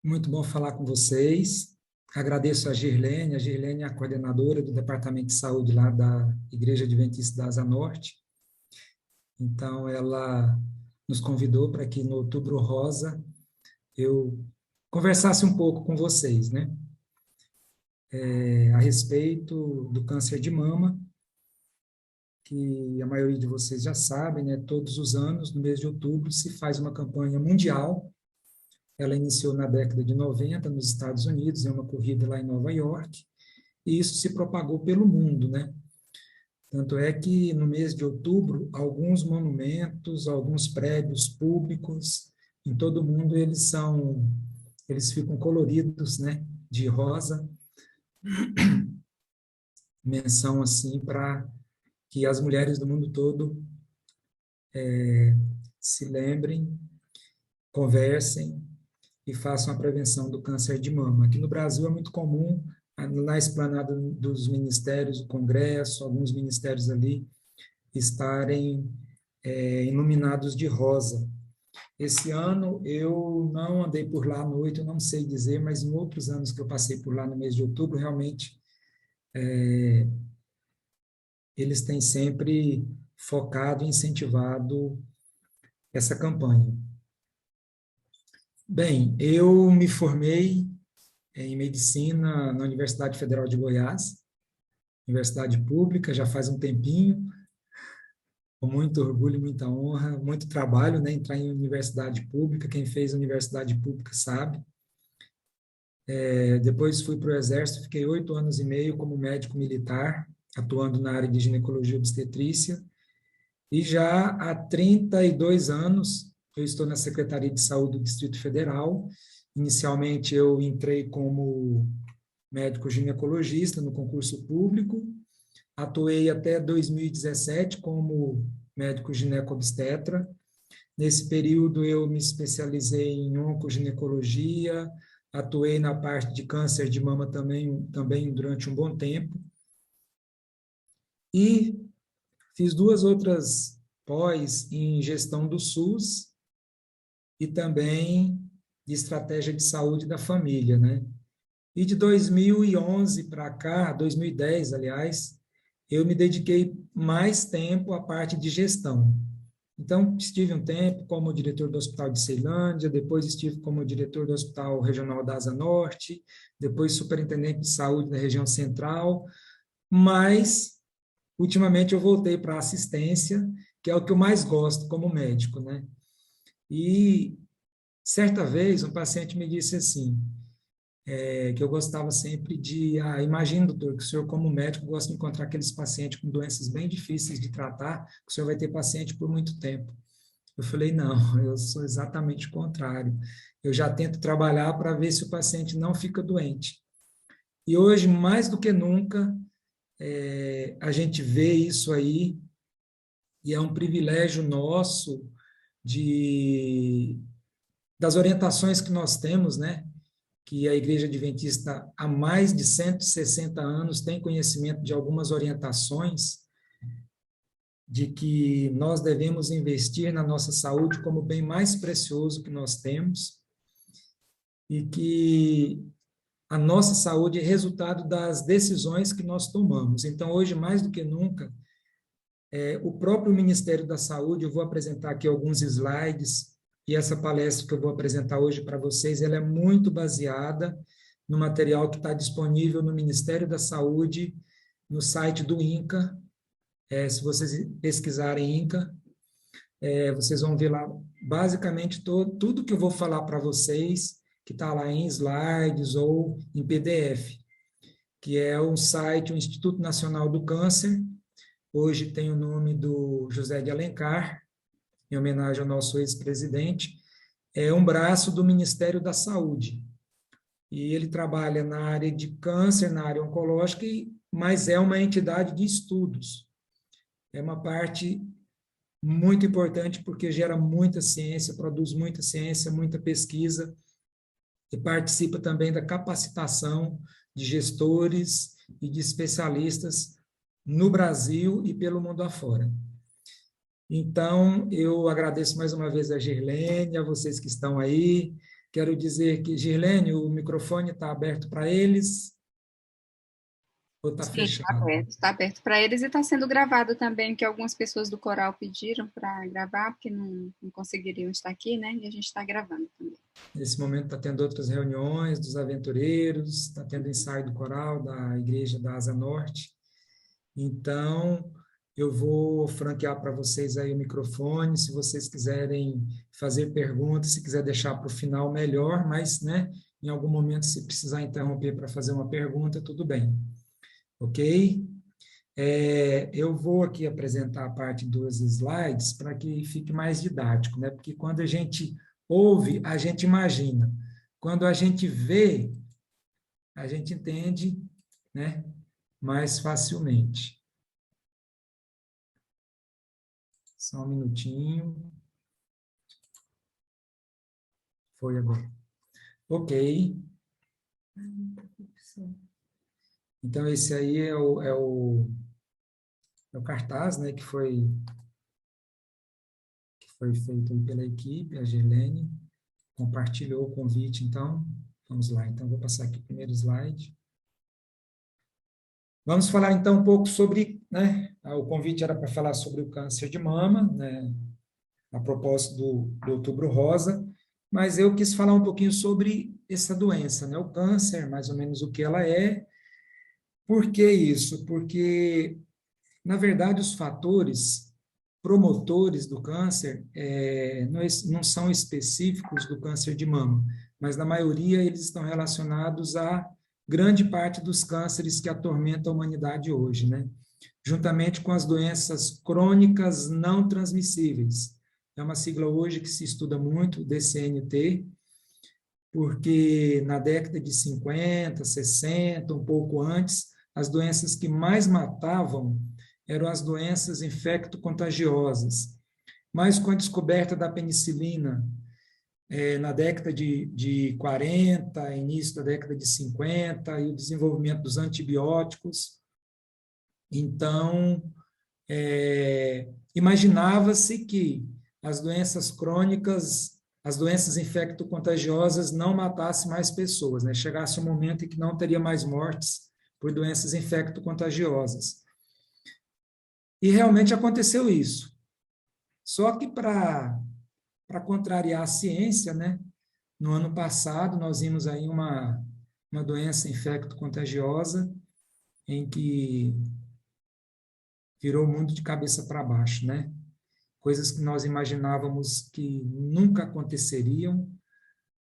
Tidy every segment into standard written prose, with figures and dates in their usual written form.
Muito bom falar com vocês. Agradeço a Girlene. A Girlene é a coordenadora do Departamento de Saúde lá da Igreja Adventista da Asa Norte. Então, ela nos convidou para que no Outubro Rosa eu conversasse um pouco com vocês, né? A respeito do câncer de mama, que a maioria de vocês já sabem, né? Todos os anos, no mês de outubro, se faz uma campanha mundial. Ela iniciou na década de 90 nos Estados Unidos, é uma corrida lá em Nova York, e isso se propagou pelo mundo, né? Tanto é que no mês de outubro, alguns monumentos, alguns prédios públicos em todo o mundo, eles ficam coloridos, né, de rosa, menção assim para que as mulheres do mundo todo se lembrem, conversem e façam a prevenção do câncer de mama. Aqui no Brasil é muito comum, na esplanada dos ministérios, do Congresso, alguns ministérios ali estarem iluminados de rosa. Esse ano eu não andei por lá à noite, eu não sei dizer, mas em outros anos que eu passei por lá no mês de outubro, realmente eles têm sempre focado e incentivado essa campanha. Bem, eu me formei em medicina na Universidade Federal de Goiás, universidade pública, já faz um tempinho, com muito orgulho, muita honra, muito trabalho, né, entrar em universidade pública, quem fez universidade pública sabe. Depois fui para o Exército, fiquei 8 anos e meio como médico militar, atuando na área de ginecologia e obstetrícia, e já há 32 anos eu estou na Secretaria de Saúde do Distrito Federal. Inicialmente eu entrei como médico ginecologista no concurso público, atuei até 2017 como médico gineco-obstetra. Nesse período eu me especializei em oncoginecologia, atuei na parte de câncer de mama também durante um bom tempo. E fiz 2 outras pós em gestão do SUS e também de estratégia de saúde da família, né? E de 2011 para cá, 2010, aliás, eu me dediquei mais tempo à parte de gestão. Então, estive um tempo como diretor do Hospital de Ceilândia, depois estive como diretor do Hospital Regional da Asa Norte, depois superintendente de saúde da região central, mas, ultimamente, eu voltei para a assistência, que é o que eu mais gosto como médico, né? E, certa vez, um paciente me disse assim, que eu gostava sempre imagina, doutor, que o senhor, como médico, gosta de encontrar aqueles pacientes com doenças bem difíceis de tratar, que o senhor vai ter paciente por muito tempo. Eu falei, não, eu sou exatamente o contrário. Eu já tento trabalhar para ver se o paciente não fica doente. E hoje, mais do que nunca, a gente vê isso aí, e é um privilégio nosso das orientações que nós temos, né? Que a Igreja Adventista, há mais de 160 anos, tem conhecimento de algumas orientações de que nós devemos investir na nossa saúde como o bem mais precioso que nós temos e que a nossa saúde é resultado das decisões que nós tomamos. Então, hoje, mais do que nunca, o próprio Ministério da Saúde, eu vou apresentar aqui alguns slides, e essa palestra que eu vou apresentar hoje para vocês, ela é muito baseada no material que está disponível no Ministério da Saúde, no site do INCA. Se vocês pesquisarem INCA, vocês vão ver lá, basicamente, tudo que eu vou falar para vocês, que está lá em slides ou em PDF, que é um site, o Instituto Nacional do Câncer, hoje tem o nome do José de Alencar, em homenagem ao nosso ex-presidente, é um braço do Ministério da Saúde. E ele trabalha na área de câncer, na área oncológica, mas é uma entidade de estudos. É uma parte muito importante porque gera muita ciência, produz muita ciência, muita pesquisa, e participa também da capacitação de gestores e de especialistas no Brasil e pelo mundo afora. Então, eu agradeço mais uma vez a Girlene, a vocês que estão aí, Quero dizer que, Girlene, o microfone está aberto para eles ou está Sim, fechado? está aberto para eles e está sendo gravado também, que algumas pessoas do coral pediram para gravar, porque não conseguiriam estar aqui, né? E a gente está gravando também. Nesse momento está tendo outras reuniões dos aventureiros, está tendo ensaio do coral da Igreja da Asa Norte. Então, eu vou franquear para vocês aí o microfone, se vocês quiserem fazer perguntas, se quiser deixar para o final, melhor, mas, né, em algum momento, se precisar interromper para fazer uma pergunta, tudo bem. Ok? Eu vou aqui apresentar a parte dos slides para que fique mais didático, né? Porque quando a gente ouve, a gente imagina. Quando a gente vê, a gente entende, né, mais facilmente. Só um minutinho. Foi agora. Ok. Então, esse aí é o cartaz, né, que foi feito pela equipe, a Gelene compartilhou o convite, então, vamos lá. Então, vou passar aqui o primeiro slide. Vamos falar, então, um pouco sobre, né, o convite era para falar sobre o câncer de mama, né, a propósito do Outubro Rosa, mas eu quis falar um pouquinho sobre essa doença, né, o câncer, mais ou menos o que ela é. Por que isso? Porque, na verdade, os fatores promotores do câncer não são específicos do câncer de mama, mas na maioria eles estão relacionados a grande parte dos cânceres que atormentam a humanidade hoje, né? Juntamente com as doenças crônicas não transmissíveis. É uma sigla hoje que se estuda muito, DCNT, porque na década de 50, 60, um pouco antes, as doenças que mais matavam eram as doenças infecto-contagiosas. Mas com a descoberta da penicilina, na década de 40, início da década de 50, e o desenvolvimento dos antibióticos, então, imaginava-se que as doenças crônicas, as doenças infecto-contagiosas não matassem mais pessoas, né? Chegasse um momento em que não teria mais mortes por doenças infecto-contagiosas. E realmente aconteceu isso. Só que para contrariar a ciência, né? No ano passado, nós vimos aí uma doença infecto-contagiosa em que virou o mundo de cabeça para baixo, né? Coisas que nós imaginávamos que nunca aconteceriam,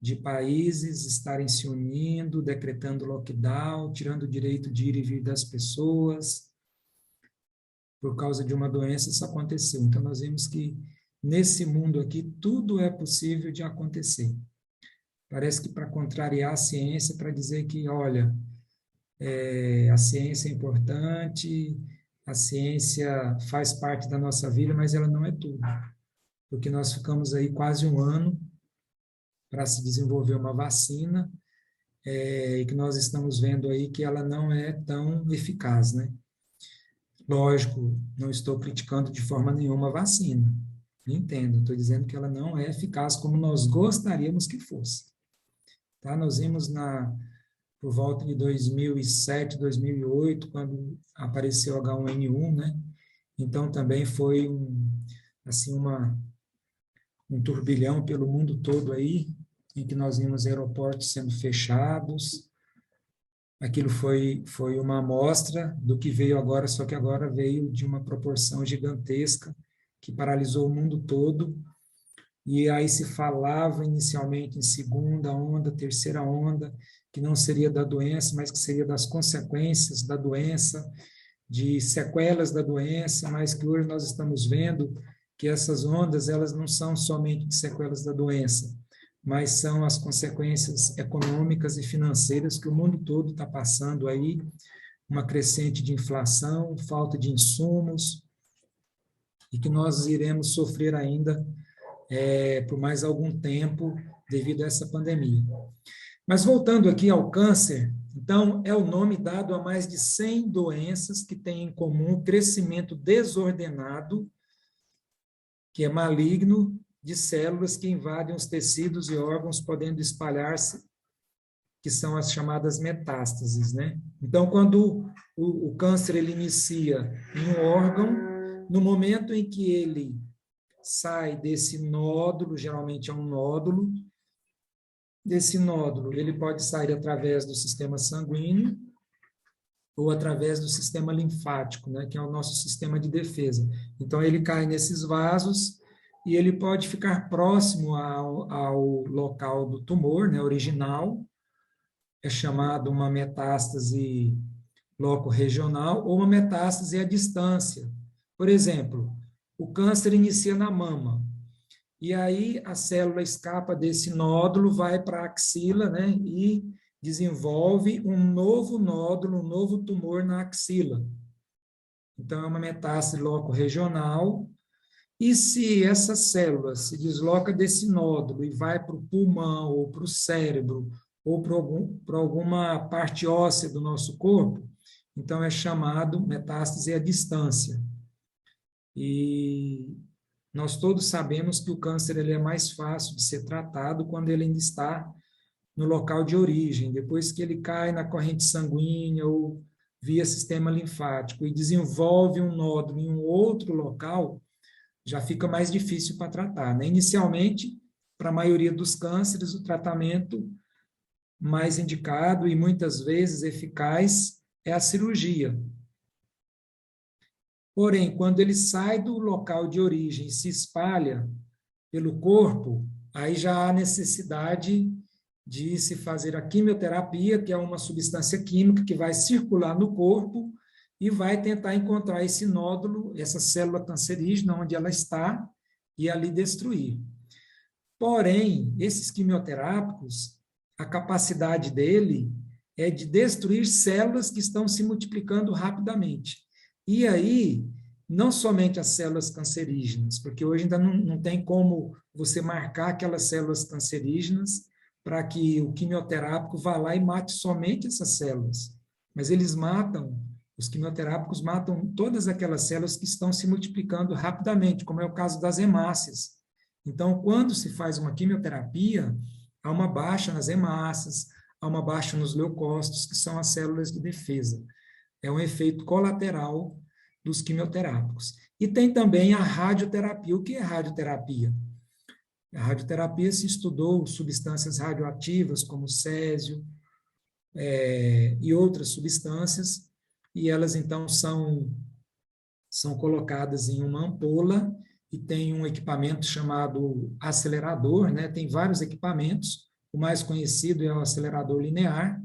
de países estarem se unindo, decretando lockdown, tirando o direito de ir e vir das pessoas, por causa de uma doença, isso aconteceu. Então, nós vimos que nesse mundo aqui, tudo é possível de acontecer. Parece que para contrariar a ciência, para dizer que, olha, a ciência é importante, a ciência faz parte da nossa vida, mas ela não é tudo. Porque nós ficamos aí quase um ano para se desenvolver uma vacina, e que nós estamos vendo aí que ela não é tão eficaz, né? Lógico, não estou criticando de forma nenhuma a vacina, entendo, estou dizendo que ela não é eficaz como nós gostaríamos que fosse. Tá? Nós vimos por volta de 2007, 2008, quando apareceu H1N1, né? Então também foi assim, um turbilhão pelo mundo todo aí, em que nós vimos aeroportos sendo fechados. Aquilo foi uma amostra do que veio agora, só que agora veio de uma proporção gigantesca, que paralisou o mundo todo. E aí se falava inicialmente em segunda onda, terceira onda, que não seria da doença, mas que seria das consequências da doença, de sequelas da doença, mas que hoje nós estamos vendo que essas ondas, elas não são somente de sequelas da doença, mas são as consequências econômicas e financeiras que o mundo todo está passando aí, uma crescente de inflação, falta de insumos, e que nós iremos sofrer ainda por mais algum tempo devido a essa pandemia. Mas voltando aqui ao câncer, então, é o nome dado a mais de 100 doenças que têm em comum o crescimento desordenado, que é maligno, de células que invadem os tecidos e órgãos, podendo espalhar-se, que são as chamadas metástases, né? Então, quando o câncer ele inicia em um órgão, no momento em que ele sai desse nódulo, geralmente é um nódulo, desse nódulo, ele pode sair através do sistema sanguíneo ou através do sistema linfático, né, que é o nosso sistema de defesa. Então, ele cai nesses vasos e ele pode ficar próximo ao local do tumor, né, original, é chamado uma metástase loco-regional ou uma metástase à distância. Por exemplo, o câncer inicia na mama, e aí a célula escapa desse nódulo, vai para a axila, né, e desenvolve um novo nódulo, um novo tumor na axila. Então, é uma metástase loco-regional, e se essa célula se desloca desse nódulo e vai para o pulmão, ou para o cérebro, ou para alguma parte óssea do nosso corpo, então é chamado metástase à distância. E nós todos sabemos que o câncer ele é mais fácil de ser tratado quando ele ainda está no local de origem. Depois que ele cai na corrente sanguínea ou via sistema linfático e desenvolve um nódulo em um outro local, já fica mais difícil para tratar, né? Inicialmente, para a maioria dos cânceres, o tratamento mais indicado e muitas vezes eficaz é a cirurgia. Porém, quando ele sai do local de origem e se espalha pelo corpo, aí já há necessidade de se fazer a quimioterapia, que é uma substância química que vai circular no corpo e vai tentar encontrar esse nódulo, essa célula cancerígena, onde ela está, e ali destruir. Porém, esses quimioterápicos, a capacidade dele é de destruir células que estão se multiplicando rapidamente. E aí, não somente as células cancerígenas, porque hoje ainda não tem como você marcar aquelas células cancerígenas para que o quimioterápico vá lá e mate somente essas células. Mas eles matam, os quimioterápicos matam todas aquelas células que estão se multiplicando rapidamente, como é o caso das hemácias. Então, quando se faz uma quimioterapia, há uma baixa nas hemácias, há uma baixa nos leucócitos, que são as células de defesa. É um efeito colateral dos quimioterápicos. E tem também a radioterapia. O que é radioterapia? A radioterapia se estudou substâncias radioativas, como césio, e outras substâncias, e elas, então, são colocadas em uma ampola e tem um equipamento chamado acelerador, né? Tem vários equipamentos, o mais conhecido é o acelerador linear,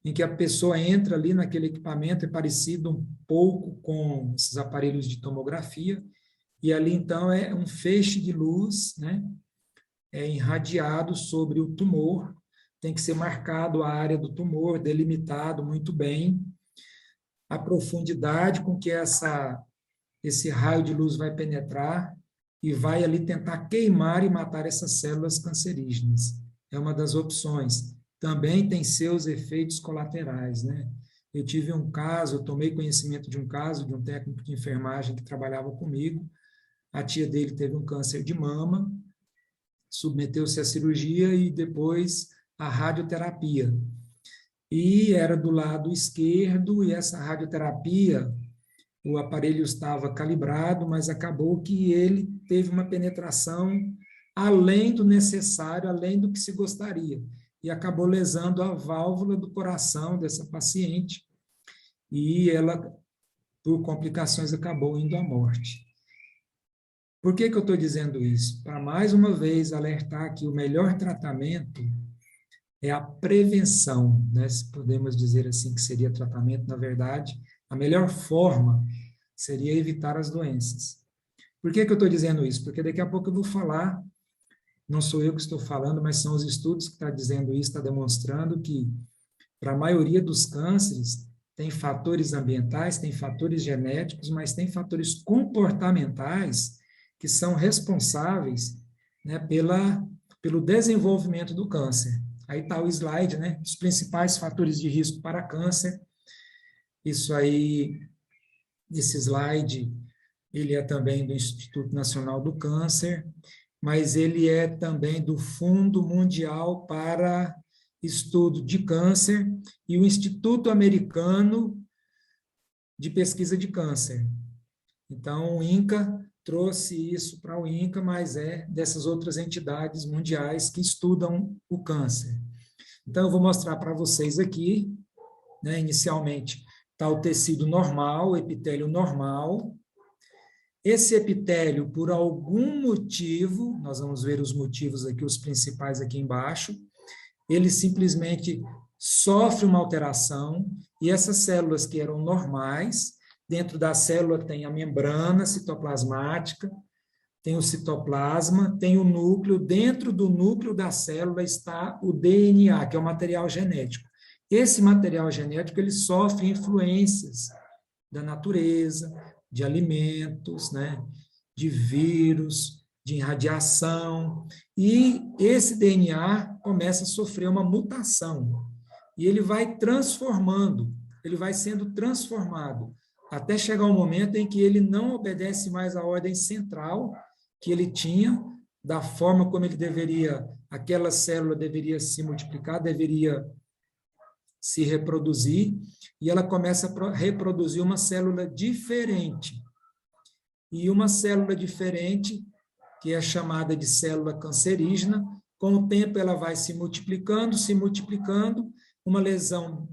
em que a pessoa entra ali naquele equipamento, é parecido um pouco com esses aparelhos de tomografia, e ali, então, é um feixe de luz, né? É irradiado sobre o tumor, tem que ser marcado a área do tumor, delimitado muito bem, a profundidade com que esse raio de luz vai penetrar e vai ali tentar queimar e matar essas células cancerígenas. É uma das opções. Também tem seus efeitos colaterais, né? Eu tive um caso, eu tomei conhecimento de um caso de um técnico de enfermagem que trabalhava comigo. A tia dele teve um câncer de mama, submeteu-se à cirurgia e depois à radioterapia. E era do lado esquerdo, e essa radioterapia, o aparelho estava calibrado, mas acabou que ele teve uma penetração além do necessário, além do que se gostaria, e acabou lesando a válvula do coração dessa paciente, e ela, por complicações, acabou indo à morte. Por que eu estou dizendo isso? Para, mais uma vez, alertar que o melhor tratamento é a prevenção, né? Se podemos dizer assim que seria tratamento, na verdade, a melhor forma seria evitar as doenças. Por que eu estou dizendo isso? Porque daqui a pouco eu vou falar, não sou eu que estou falando, mas são os estudos que estão dizendo isso, está demonstrando que, para a maioria dos cânceres, tem fatores ambientais, tem fatores genéticos, mas tem fatores comportamentais que são responsáveis, né, pelo desenvolvimento do câncer. Aí está o slide, né? Os principais fatores de risco para câncer. Isso aí, esse slide, ele é também do Instituto Nacional do Câncer, mas ele é também do Fundo Mundial para Estudo de Câncer e o Instituto Americano de Pesquisa de Câncer. Então, o INCA trouxe isso para o INCA, mas é dessas outras entidades mundiais que estudam o câncer. Então, eu vou mostrar para vocês aqui, né, inicialmente, está o tecido normal, o epitélio normal. Esse epitélio, por algum motivo, nós vamos ver os motivos aqui, os principais aqui embaixo, ele simplesmente sofre uma alteração, e essas células que eram normais, dentro da célula tem a membrana citoplasmática, tem o citoplasma, tem o núcleo, dentro do núcleo da célula está o DNA, que é o material genético. Esse material genético, ele sofre influências da natureza, de alimentos, né, de vírus, de irradiação, e esse DNA começa a sofrer uma mutação, e ele vai transformando, ele vai sendo transformado, até chegar um momento em que ele não obedece mais à ordem central que ele tinha, da forma como ele deveria, aquela célula deveria se multiplicar, deveria se reproduzir, e ela começa a reproduzir uma célula diferente. E uma célula diferente, que é chamada de célula cancerígena, com o tempo ela vai se multiplicando, uma lesão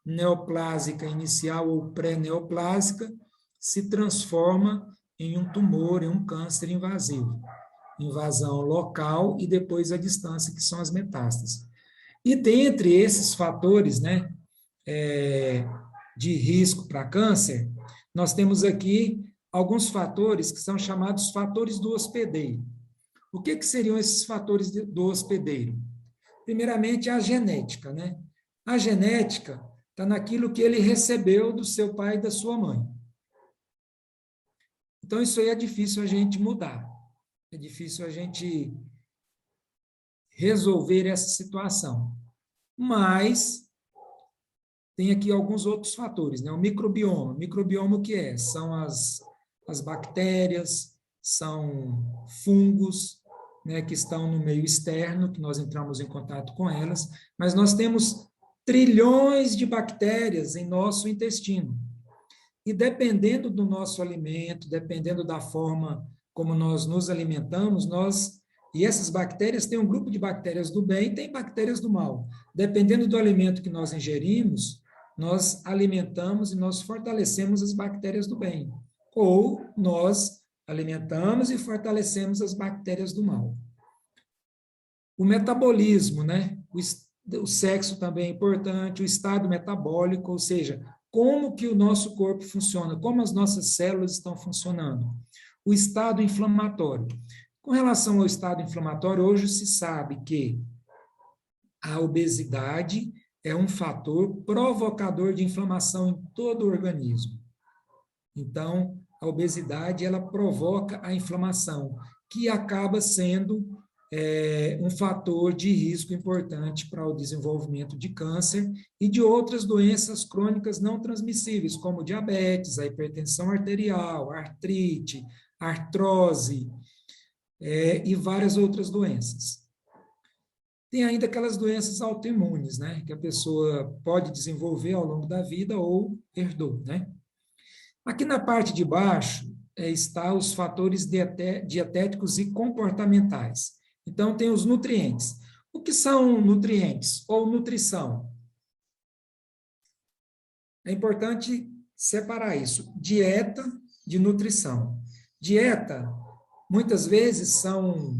neoplásica inicial ou pré-neoplásica se transforma em um tumor, em um câncer invasivo. Invasão local e depois a distância, que são as metástases. E dentre esses fatores, né, de risco para câncer, nós temos aqui alguns fatores que são chamados fatores do hospedeiro. O que seriam esses fatores do hospedeiro? Primeiramente, a genética, né? A genética está naquilo que ele recebeu do seu pai e da sua mãe. Então, isso aí é difícil a gente mudar. É difícil a gente resolver essa situação. Mas tem aqui alguns outros fatores, né? O microbioma. O microbioma o que é? São as bactérias, são fungos, né, que estão no meio externo, que nós entramos em contato com elas, mas nós temos trilhões de bactérias em nosso intestino. E dependendo do nosso alimento, dependendo da forma como nós nos alimentamos, e essas bactérias, tem um grupo de bactérias do bem e tem bactérias do mal. Dependendo do alimento que nós ingerimos, nós alimentamos e nós fortalecemos as bactérias do bem. Ou nós alimentamos e fortalecemos as bactérias do mal. O metabolismo, né? O sexo também é importante, o estado metabólico, ou seja, como que o nosso corpo funciona, como as nossas células estão funcionando. O estado inflamatório. Com relação ao estado inflamatório, hoje se sabe que a obesidade é um fator provocador de inflamação em todo o organismo. Então, a obesidade, ela provoca a inflamação, que acaba sendo um fator de risco importante para o desenvolvimento de câncer e de outras doenças crônicas não transmissíveis, como diabetes, a hipertensão arterial, artrite, artrose, e várias outras doenças. Tem ainda aquelas doenças autoimunes, né, que a pessoa pode desenvolver ao longo da vida ou herdou, né? Aqui na parte de baixo está os fatores dietéticos e comportamentais. Então, tem os nutrientes. O que são nutrientes ou nutrição? É importante separar isso. Dieta de nutrição. Dieta, muitas vezes, são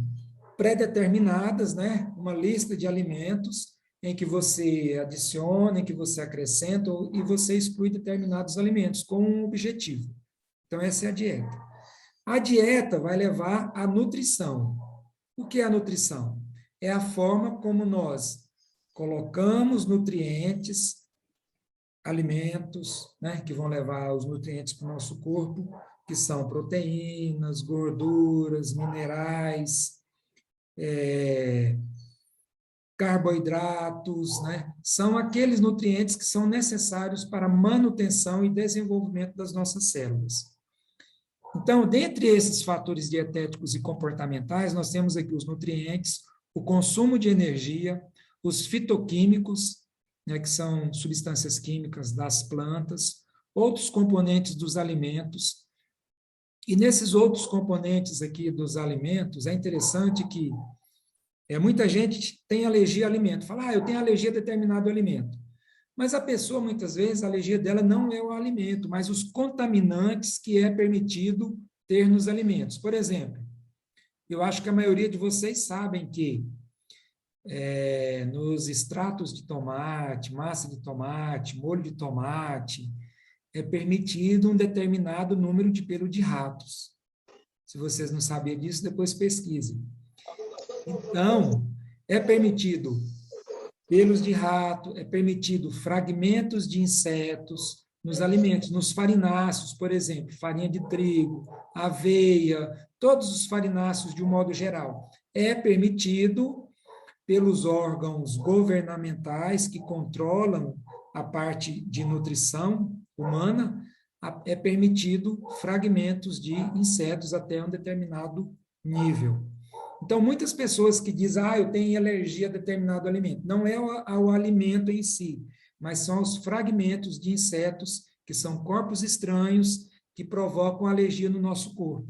pré-determinadas, né? Uma lista de alimentos em que você adiciona, em que você acrescenta e você exclui determinados alimentos com um objetivo. Então, essa é a dieta. A dieta vai levar à nutrição. O que é a nutrição? É a forma como nós colocamos nutrientes, alimentos, né, que vão levar os nutrientes para o nosso corpo, que são proteínas, gorduras, minerais, carboidratos, né? São aqueles nutrientes que são necessários para a manutenção e desenvolvimento das nossas células. Então, dentre esses fatores dietéticos e comportamentais, nós temos aqui os nutrientes, o consumo de energia, os fitoquímicos, né, que são substâncias químicas das plantas, outros componentes dos alimentos. E nesses outros componentes aqui dos alimentos, é interessante que muita gente tem alergia a alimento. Fala, eu tenho alergia a determinado alimento. Mas a pessoa, muitas vezes, a alergia dela não é o alimento, mas os contaminantes que é permitido ter nos alimentos. Por exemplo, eu acho que a maioria de vocês sabem que nos extratos de tomate, massa de tomate, molho de tomate, é permitido um determinado número de pelo de ratos. Se vocês não sabiam disso, depois pesquisem. Então, é permitido pelos de rato, é permitido fragmentos de insetos nos alimentos, nos farináceos, por exemplo, farinha de trigo, aveia, todos os farináceos de um modo geral. É permitido pelos órgãos governamentais que controlam a parte de nutrição humana, é permitido fragmentos de insetos até um determinado nível. Então, muitas pessoas que dizem, eu tenho alergia a determinado alimento. Não é ao alimento em si, mas são os fragmentos de insetos, que são corpos estranhos, que provocam alergia no nosso corpo.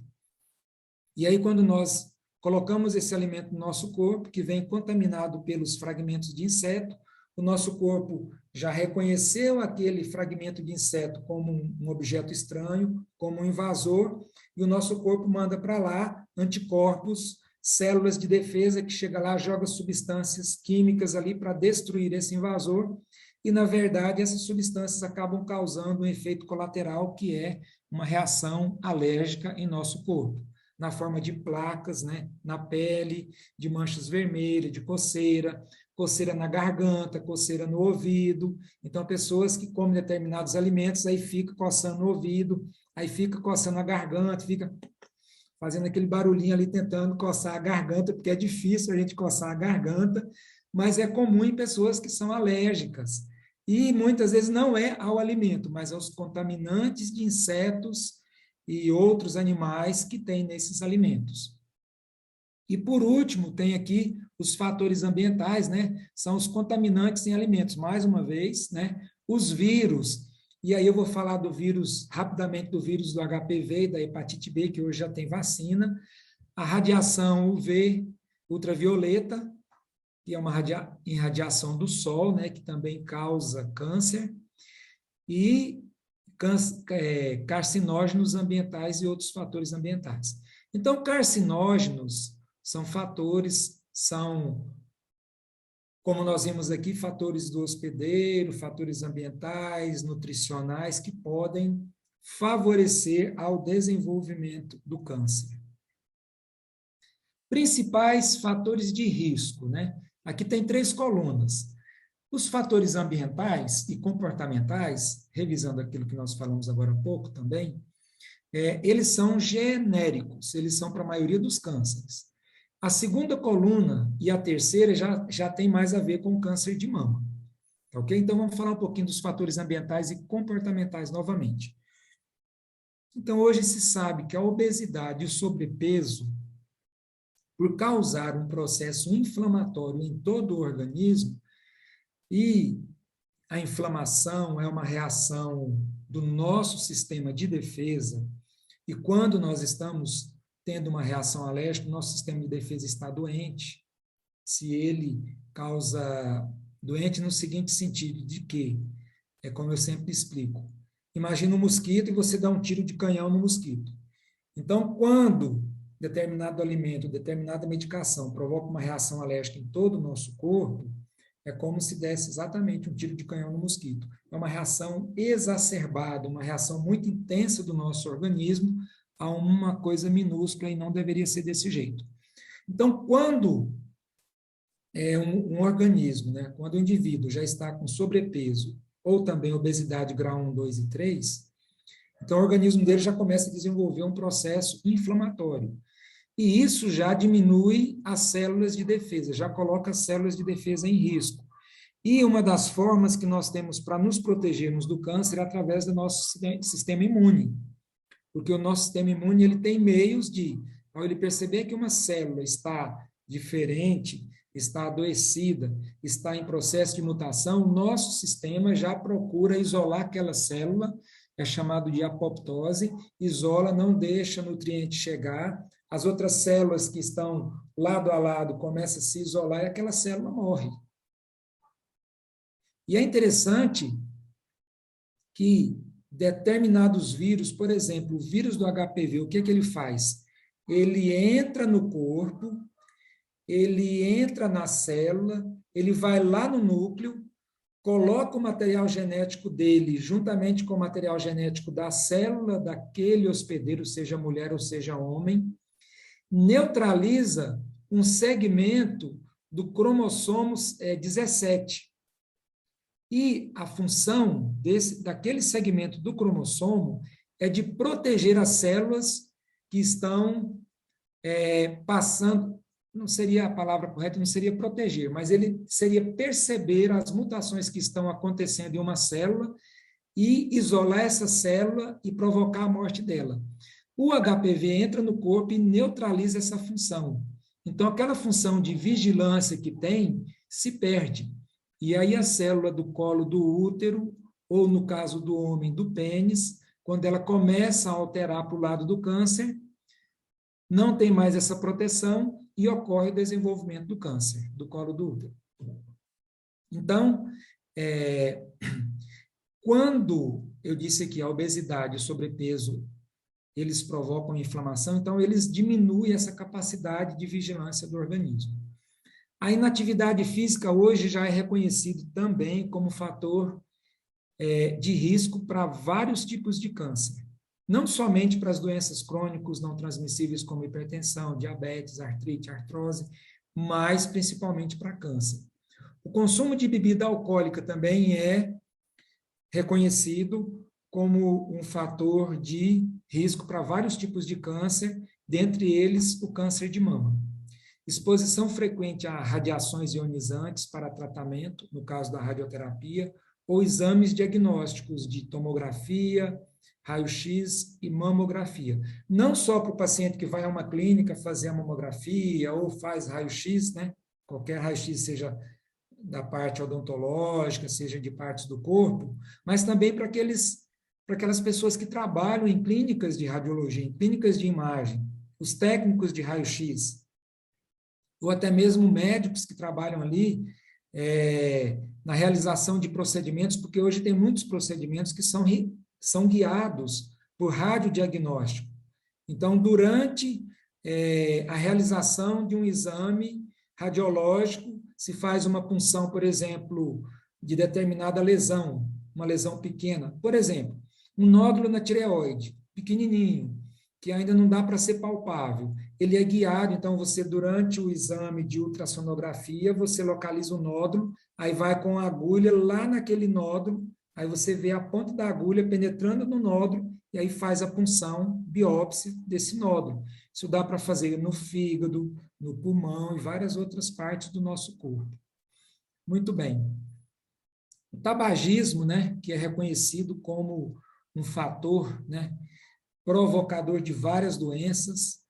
E aí, quando nós colocamos esse alimento no nosso corpo, que vem contaminado pelos fragmentos de inseto, o nosso corpo já reconheceu aquele fragmento de inseto como um objeto estranho, como um invasor, e o nosso corpo manda para lá anticorpos, células de defesa que chega lá, joga substâncias químicas ali para destruir esse invasor, e, na verdade, essas substâncias acabam causando um efeito colateral, que é uma reação alérgica em nosso corpo, na forma de placas, né, na pele, de manchas vermelhas, de coceira na garganta, coceira no ouvido. Então, pessoas que comem determinados alimentos, aí fica coçando o ouvido, aí fica coçando a garganta, fica fazendo aquele barulhinho ali, tentando coçar a garganta, porque é difícil a gente coçar a garganta, mas é comum em pessoas que são alérgicas. E muitas vezes não é ao alimento, mas aos contaminantes de insetos e outros animais que tem nesses alimentos. E, por último, tem aqui os fatores ambientais, né? São os contaminantes em alimentos. Mais uma vez, né? Os vírus. E aí eu vou falar do vírus, rapidamente, do vírus do HPV e da hepatite B, que hoje já tem vacina. A radiação UV, ultravioleta, que é uma irradiação do sol, né? Que também causa câncer. E carcinógenos ambientais e outros fatores ambientais. Então, carcinógenos são fatores, como nós vimos aqui, fatores do hospedeiro, fatores ambientais, nutricionais, que podem favorecer ao desenvolvimento do câncer. Principais fatores de risco, né? Aqui tem 3 colunas. Os fatores ambientais e comportamentais, revisando aquilo que nós falamos agora há pouco também, eles são genéricos, eles são para a maioria dos cânceres. A segunda coluna e a terceira já tem mais a ver com o câncer de mama. Ok? Então, vamos falar um pouquinho dos fatores ambientais e comportamentais novamente. Então, hoje se sabe que a obesidade e o sobrepeso, por causar um processo inflamatório em todo o organismo, e a inflamação é uma reação do nosso sistema de defesa, e quando nós estamos tendo uma reação alérgica, o nosso sistema de defesa está doente. Se ele causa doente no seguinte sentido, de que, é como eu sempre explico, imagina um mosquito e você dá um tiro de canhão no mosquito. Então, quando determinado alimento, determinada medicação provoca uma reação alérgica em todo o nosso corpo, é como se desse exatamente um tiro de canhão no mosquito. É uma reação exacerbada, uma reação muito intensa do nosso organismo a uma coisa minúscula, e não deveria ser desse jeito. Então, quando um organismo, né, quando o indivíduo já está com sobrepeso, ou também obesidade grau 1, 2 e 3, então o organismo dele já começa a desenvolver um processo inflamatório. E isso já diminui as células de defesa, já coloca as células de defesa em risco. E uma das formas que nós temos para nos protegermos do câncer é através do nosso sistema imune. porque o nosso sistema imune ele tem meios de, ao ele perceber que uma célula está diferente, está adoecida, está em processo de mutação, o nosso sistema já procura isolar aquela célula, é chamado de apoptose, isola, não deixa nutriente chegar, as outras células que estão lado a lado começam a se isolar e aquela célula morre. E é interessante que determinados vírus, por exemplo, o vírus do HPV, o que ele faz? Ele entra no corpo, ele entra na célula, ele vai lá no núcleo, coloca o material genético dele juntamente com o material genético da célula daquele hospedeiro, seja mulher ou seja homem, neutraliza um segmento do cromossomo 17. E a função daquele segmento do cromossomo é de proteger as células que estão passando, não seria a palavra correta, não seria proteger, mas ele seria perceber as mutações que estão acontecendo em uma célula e isolar essa célula e provocar a morte dela. O HPV entra no corpo e neutraliza essa função. Então, aquela função de vigilância que tem se perde. E aí a célula do colo do útero, ou no caso do homem, do pênis, quando ela começa a alterar para o lado do câncer, não tem mais essa proteção e ocorre o desenvolvimento do câncer do colo do útero. Então, quando eu disse aqui a obesidade e o sobrepeso, eles provocam inflamação, então eles diminuem essa capacidade de vigilância do organismo. A inatividade física hoje já é reconhecido também como fator de risco para vários tipos de câncer. Não somente para as doenças crônicas não transmissíveis como hipertensão, diabetes, artrite, artrose, mas principalmente para câncer. O consumo de bebida alcoólica também é reconhecido como um fator de risco para vários tipos de câncer, dentre eles o câncer de mama. Exposição frequente a radiações ionizantes para tratamento, no caso da radioterapia, ou exames diagnósticos de tomografia, raio-x e mamografia. Não só para o paciente que vai a uma clínica fazer a mamografia ou faz raio-x, né? Qualquer raio-x, seja da parte odontológica, seja de partes do corpo, mas também para aquelas pessoas que trabalham em clínicas de radiologia, em clínicas de imagem, os técnicos de raio-x, ou até mesmo médicos que trabalham ali na realização de procedimentos, porque hoje tem muitos procedimentos que são guiados por radiodiagnóstico. Então, durante a realização de um exame radiológico, se faz uma punção, por exemplo, de determinada lesão, uma lesão pequena. Por exemplo, um nódulo na tireoide, pequenininho, que ainda não dá para ser palpável. Ele é guiado, então você, durante o exame de ultrassonografia, você localiza o nódulo, aí vai com a agulha lá naquele nódulo, aí você vê a ponta da agulha penetrando no nódulo, e aí faz a punção, biópsia desse nódulo. Isso dá para fazer no fígado, no pulmão e várias outras partes do nosso corpo. Muito bem. O tabagismo, né, que é reconhecido como um fator, né, provocador de várias doenças,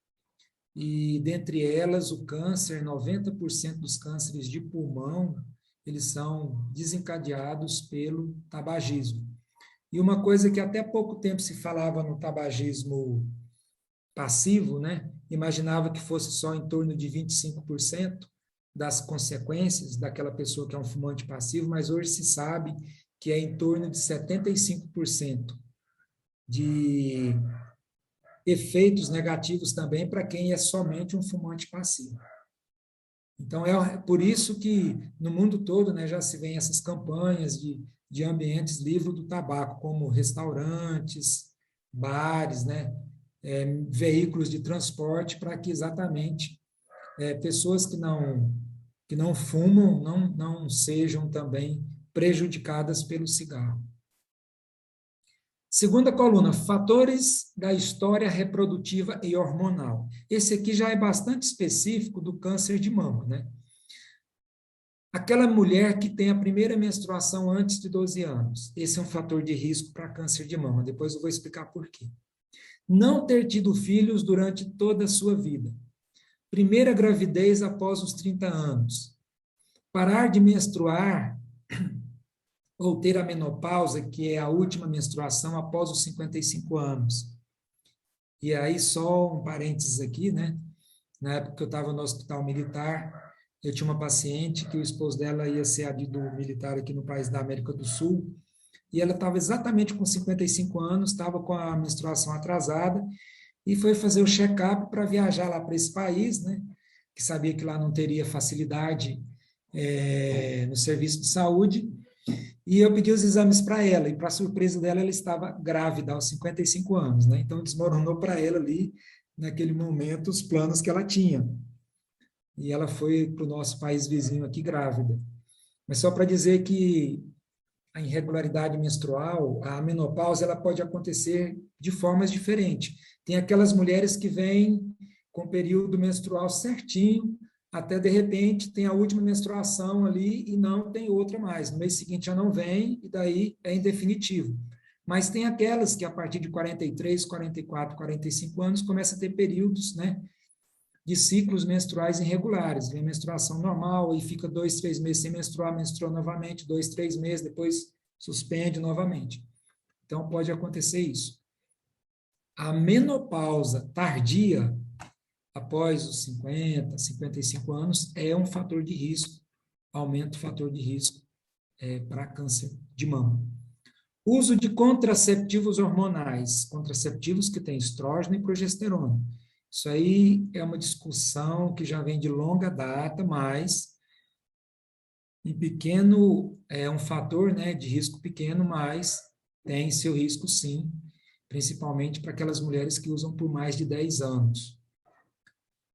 e dentre elas o câncer, 90% dos cânceres de pulmão, eles são desencadeados pelo tabagismo. E uma coisa que até pouco tempo se falava no tabagismo passivo, né? Imaginava que fosse só em torno de 25% das consequências daquela pessoa que é um fumante passivo, mas hoje se sabe que é em torno de 75% de efeitos negativos também para quem é somente um fumante passivo. Então, é por isso que no mundo todo, né, já se vê essas campanhas de ambientes livres do tabaco, como restaurantes, bares, né, veículos de transporte, para que exatamente pessoas que não fumam não sejam também prejudicadas pelo cigarro. Segunda coluna, fatores da história reprodutiva e hormonal. Esse aqui já é bastante específico do câncer de mama, né? Aquela mulher que tem a primeira menstruação antes de 12 anos, esse é um fator de risco para câncer de mama. Depois eu vou explicar por quê. Não ter tido filhos durante toda a sua vida. Primeira gravidez após os 30 anos. Parar de menstruar ou ter a menopausa, que é a última menstruação após os 55 anos. E aí, só um parênteses aqui, né? Na época que eu estava no hospital militar, eu tinha uma paciente que o esposo dela ia ser adido militar aqui no país da América do Sul, e ela estava exatamente com 55 anos, estava com a menstruação atrasada, e foi fazer o check-up para viajar lá para esse país, né? Que sabia que lá não teria facilidade no serviço de saúde, e eu pedi os exames para ela, e para surpresa dela, ela estava grávida aos 55 anos, né? Então, desmoronou para ela ali, naquele momento, os planos que ela tinha. E ela foi para o nosso país vizinho aqui grávida. Mas só para dizer que a irregularidade menstrual, a menopausa, ela pode acontecer de formas diferentes. Tem aquelas mulheres que vêm com o período menstrual certinho, até de repente tem a última menstruação ali e não tem outra mais. No mês seguinte já não vem e daí é indefinitivo. Mas tem aquelas que a partir de 43, 44, 45 anos começa a ter períodos, né, de ciclos menstruais irregulares. Vem a menstruação normal e fica 2, 3 meses sem menstruar, menstrua novamente, 2, 3 meses, depois suspende novamente. Então, pode acontecer isso. A menopausa tardia, após os 50, 55 anos, é um fator de risco, aumenta o fator de risco para câncer de mama. Uso de contraceptivos hormonais, contraceptivos que têm estrógeno e progesterona. Isso aí é uma discussão que já vem de longa data, mas em pequeno é um fator, né, de risco pequeno, mas tem seu risco sim, principalmente para aquelas mulheres que usam por mais de 10 anos.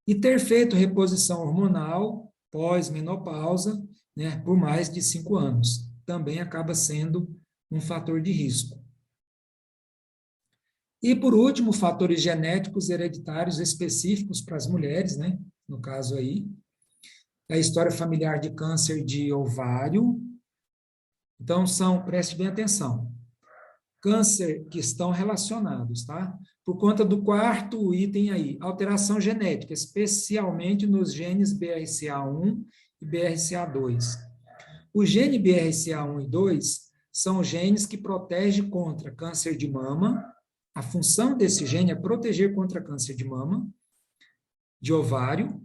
E ter feito reposição hormonal pós-menopausa, né, por mais de 5 anos, também acaba sendo um fator de risco. E, por último, fatores genéticos hereditários específicos para as mulheres, né? No caso aí, a história familiar de câncer de ovário. Então, preste bem atenção, câncer que estão relacionados, tá? Por conta do quarto item aí, alteração genética, especialmente nos genes BRCA1 e BRCA2. O gene BRCA1 e 2 são genes que protegem contra câncer de mama. A função desse gene é proteger contra câncer de mama, de ovário,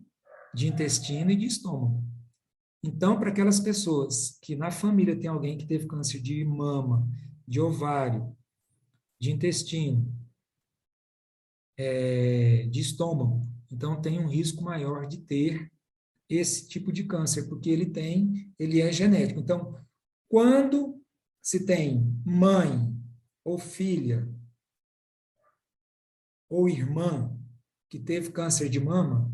de intestino e de estômago. Então, para aquelas pessoas que na família tem alguém que teve câncer de mama, de ovário, de intestino, de estômago, então tem um risco maior de ter esse tipo de câncer, porque ele é genético. Então, quando se tem mãe ou filha ou irmã que teve câncer de mama,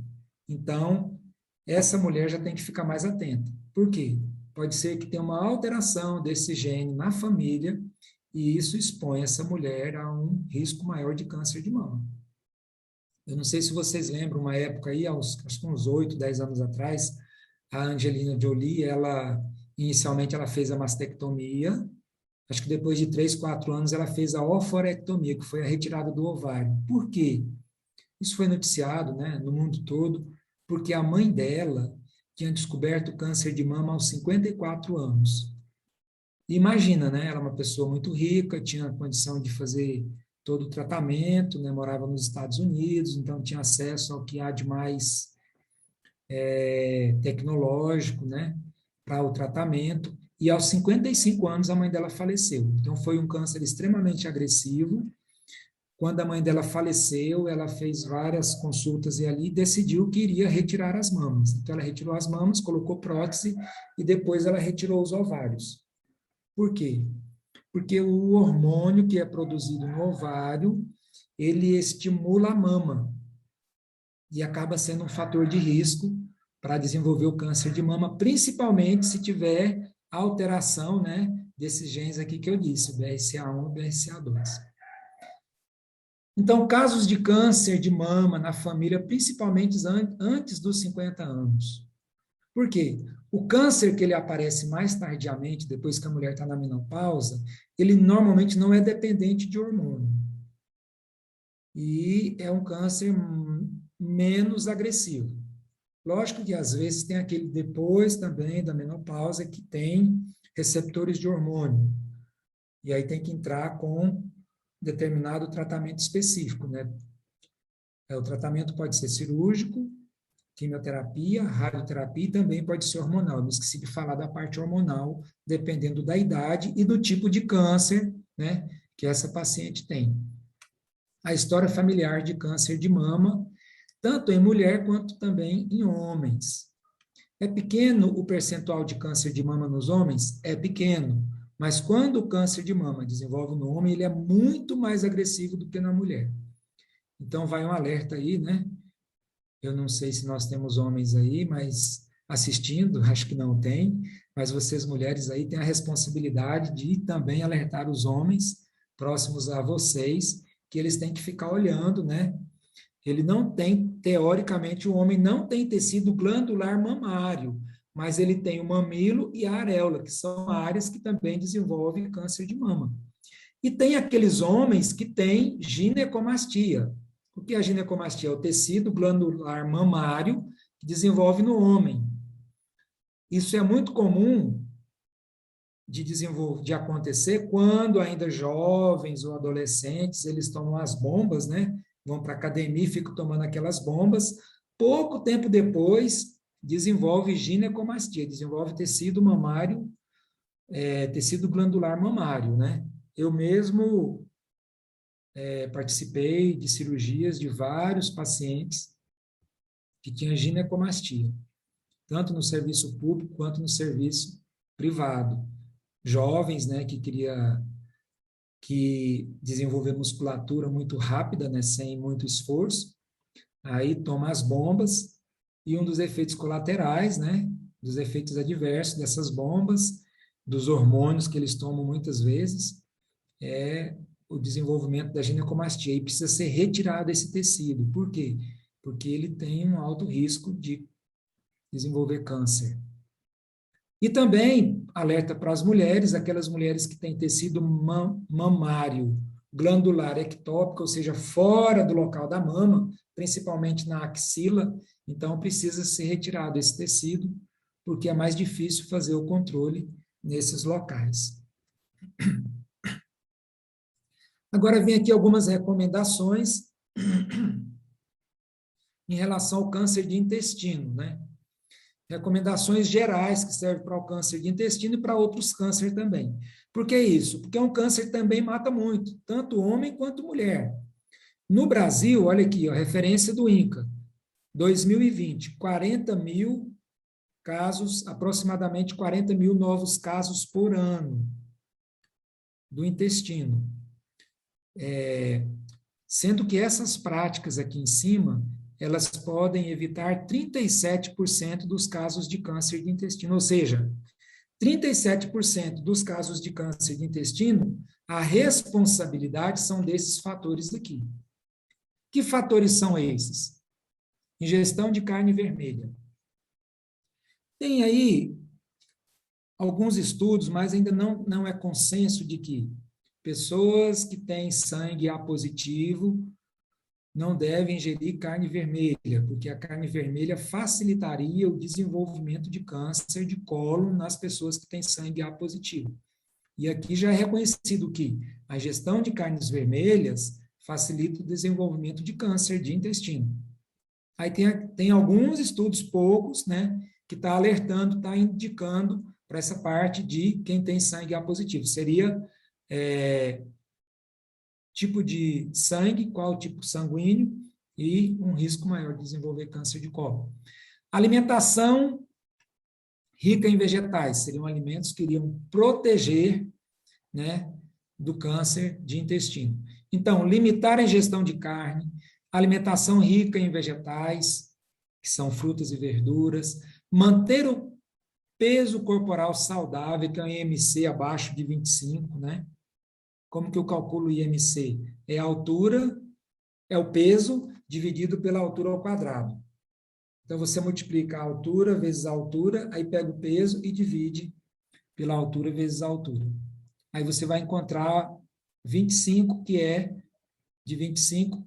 então essa mulher já tem que ficar mais atenta. Por quê? Pode ser que tenha uma alteração desse gene na família e isso expõe essa mulher a um risco maior de câncer de mama. Eu não sei se vocês lembram, uma época aí, acho que uns 8, 10 anos atrás, a Angelina Jolie, inicialmente ela fez a mastectomia, acho que depois de 3, 4 anos ela fez a oforectomia, que foi a retirada do ovário. Por quê? Isso foi noticiado, né, no mundo todo, porque a mãe dela tinha descoberto câncer de mama aos 54 anos. E imagina, né, ela é uma pessoa muito rica, tinha condição de fazer todo o tratamento, né, morava nos Estados Unidos, então tinha acesso ao que há de mais tecnológico, né, para o tratamento. E aos 55 anos a mãe dela faleceu. Então foi um câncer extremamente agressivo. Quando a mãe dela faleceu, ela fez várias consultas e ali decidiu que iria retirar as mamas. Então ela retirou as mamas, colocou prótese e depois ela retirou os ovários. Por quê? Porque o hormônio que é produzido no ovário, ele estimula a mama e acaba sendo um fator de risco para desenvolver o câncer de mama, principalmente se tiver alteração, né, desses genes aqui que eu disse, BRCA1 e BRCA2. Então, casos de câncer de mama na família, principalmente antes dos 50 anos. Por quê? O câncer que ele aparece mais tardiamente, depois que a mulher está na menopausa, ele normalmente não é dependente de hormônio. e é um câncer menos agressivo. Lógico que às vezes tem aquele depois também da menopausa que tem receptores de hormônio, e aí tem que entrar com determinado tratamento específico, né? O tratamento pode ser cirúrgico, quimioterapia, radioterapia e também pode ser hormonal. Eu não esqueci de falar da parte hormonal, dependendo da idade e do tipo de câncer, né, que essa paciente tem. A história familiar de câncer de mama, tanto em mulher quanto também em homens. É pequeno o percentual de câncer de mama nos homens? É pequeno, mas quando o câncer de mama desenvolve no homem, ele é muito mais agressivo do que na mulher. Então, vai um alerta aí, né? Eu não sei se nós temos homens aí, mas assistindo, acho que não tem, mas vocês mulheres aí têm a responsabilidade de também alertar os homens próximos a vocês, que eles têm que ficar olhando, né? Ele não tem, teoricamente, o homem não tem tecido glandular mamário, mas ele tem o mamilo e a areola, que são áreas que também desenvolvem câncer de mama. E tem aqueles homens que têm ginecomastia. O que é a ginecomastia? É o tecido glandular mamário que desenvolve no homem. Isso é muito comum de acontecer quando ainda jovens ou adolescentes, eles tomam as bombas, né? Vão para a academia e ficam tomando aquelas bombas. Pouco tempo depois, desenvolve ginecomastia, desenvolve tecido mamário, tecido glandular mamário, né? Eu mesmo participei de cirurgias de vários pacientes que tinham ginecomastia, tanto no serviço público quanto no serviço privado. Jovens, né, que desenvolver musculatura muito rápida, né, sem muito esforço, aí toma as bombas, e um dos efeitos colaterais, né, dos efeitos adversos dessas bombas, dos hormônios que eles tomam muitas vezes, é o desenvolvimento da ginecomastia, e precisa ser retirado esse tecido. Por quê? Porque ele tem um alto risco de desenvolver câncer. E também alerta para as mulheres, aquelas mulheres que têm tecido mamário glandular ectópico, ou seja, fora do local da mama, principalmente na axila, então precisa ser retirado esse tecido, porque é mais difícil fazer o controle nesses locais. Agora vem aqui algumas recomendações em relação ao câncer de intestino, né? Recomendações gerais que servem para o câncer de intestino e para outros cânceres também. Por que isso? Porque é um câncer que também mata muito, tanto homem quanto mulher. No Brasil, olha aqui, a referência do INCA, 2020, 40 mil casos, aproximadamente 40 mil novos casos por ano do intestino. Sendo que essas práticas aqui em cima, elas podem evitar 37% dos casos de câncer de intestino, ou seja, 37% dos casos de câncer de intestino, a responsabilidade são desses fatores aqui. Que fatores são esses? Ingestão de carne vermelha. Tem aí alguns estudos, mas ainda não é consenso de que pessoas que têm sangue A positivo não devem ingerir carne vermelha, porque a carne vermelha facilitaria o desenvolvimento de câncer de cólon nas pessoas que têm sangue A positivo. E aqui já é reconhecido que a ingestão de carnes vermelhas facilita o desenvolvimento de câncer de intestino. Aí tem alguns estudos, poucos, né, que está alertando, está indicando para essa parte de quem tem sangue A positivo. Seria tipo de sangue, qual tipo sanguíneo, e um risco maior de desenvolver câncer de cólon. Alimentação rica em vegetais, seriam alimentos que iriam proteger, né, do câncer de intestino. Então, limitar a ingestão de carne, alimentação rica em vegetais, que são frutas e verduras, manter o peso corporal saudável, que é um IMC abaixo de 25, né? Como que eu calculo o IMC? É a altura, é o peso dividido pela altura ao quadrado. Então, você multiplica a altura vezes a altura, aí pega o peso e divide pela altura vezes a altura. Aí você vai encontrar 25, que é de 25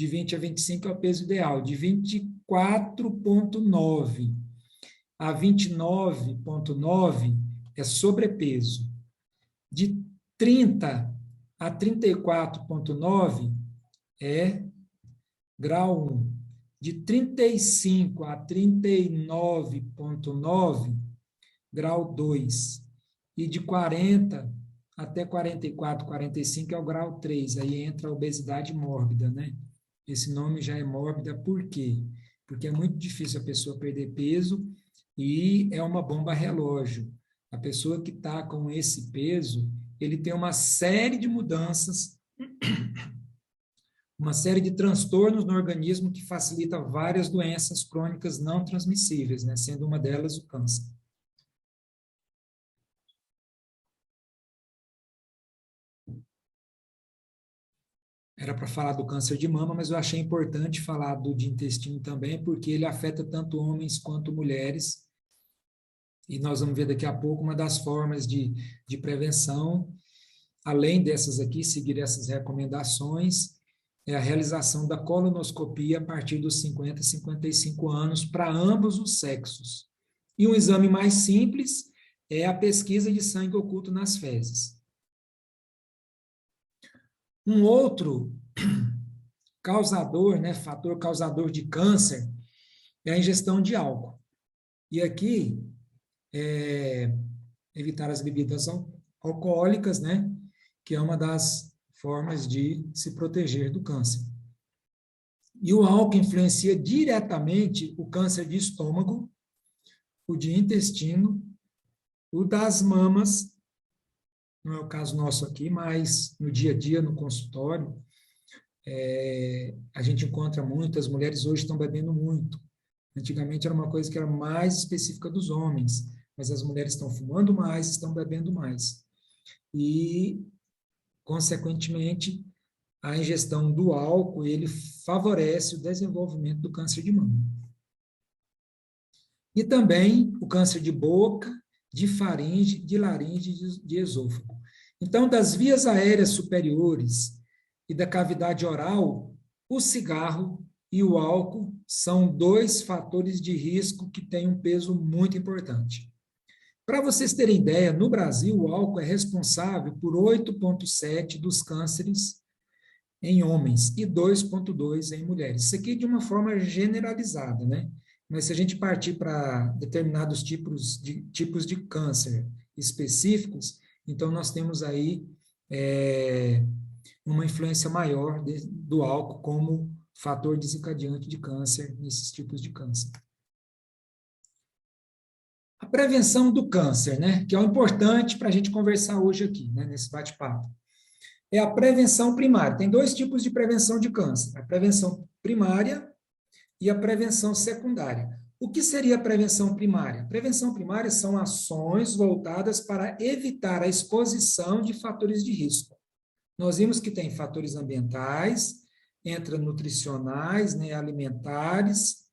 de 20 a 25 é o peso ideal, de 24,9 a 29,9 é sobrepeso, de 30 a 34,9 é grau 1, de 35 a 39,9, grau 2, e de 40 até 44, 45 é o grau 3, aí entra a obesidade mórbida, né? Esse nome já é mórbida, por quê? Porque é muito difícil a pessoa perder peso e é uma bomba relógio. A pessoa que está com esse peso, ele tem uma série de mudanças, uma série de transtornos no organismo que facilita várias doenças crônicas não transmissíveis, né? Sendo uma delas o câncer. Era para falar do câncer de mama, mas eu achei importante falar do de intestino também, porque ele afeta tanto homens quanto mulheres. E nós vamos ver daqui a pouco uma das formas de prevenção, além dessas aqui, seguir essas recomendações, é a realização da colonoscopia a partir dos 50, 55 anos para ambos os sexos. E um exame mais simples é a pesquisa de sangue oculto nas fezes. Um outro causador, né, fator causador de câncer é a ingestão de álcool. E aqui, evitar as bebidas alcoólicas, né, que é uma das formas de se proteger do câncer. E o álcool influencia diretamente o câncer de estômago, o de intestino, o das mamas, não é o caso nosso aqui, mas no dia a dia, no consultório, a gente encontra muitas mulheres hoje estão bebendo muito. Antigamente era uma coisa que era mais específica dos homens, mas as mulheres estão fumando mais, estão bebendo mais. E, consequentemente, a ingestão do álcool, ele favorece o desenvolvimento do câncer de mama. E também o câncer de boca, de faringe, de laringe e de esôfago. Então, das vias aéreas superiores e da cavidade oral, o cigarro e o álcool são dois fatores de risco que têm um peso muito importante. Para vocês terem ideia, no Brasil, o álcool é responsável por 8,7% dos cânceres em homens e 2,2% em mulheres. Isso aqui de uma forma generalizada, né? Mas se a gente partir para determinados tipos de câncer específicos, então nós temos aí uma influência maior do álcool como fator desencadeante de câncer nesses tipos de câncer. A prevenção do câncer, né? Que é o importante para a gente conversar hoje aqui, né? Nesse bate-papo. É a prevenção primária. Tem dois tipos de prevenção de câncer: a prevenção primária e a prevenção secundária. O que seria a prevenção primária? A prevenção primária são ações voltadas para evitar a exposição de fatores de risco. Nós vimos que tem fatores ambientais, entra nutricionais, né, alimentares.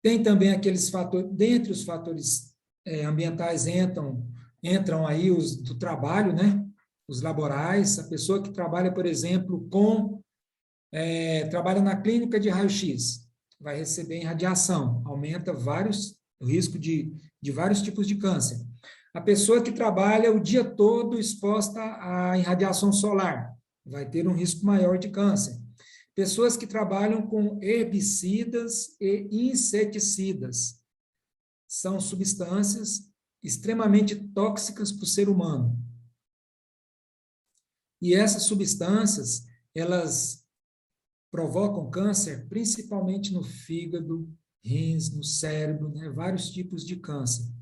Tem também aqueles fatores, dentre os fatores ambientais entram aí os do trabalho, né? Os laborais, a pessoa que trabalha, por exemplo, trabalha na clínica de raio-x, vai receber irradiação, aumenta o risco de vários tipos de câncer. A pessoa que trabalha o dia todo exposta à irradiação solar, vai ter um risco maior de câncer. Pessoas que trabalham com herbicidas e inseticidas, são substâncias extremamente tóxicas para o ser humano. E essas substâncias, elas provocam câncer principalmente no fígado, rins, no cérebro, né? Vários tipos de câncer,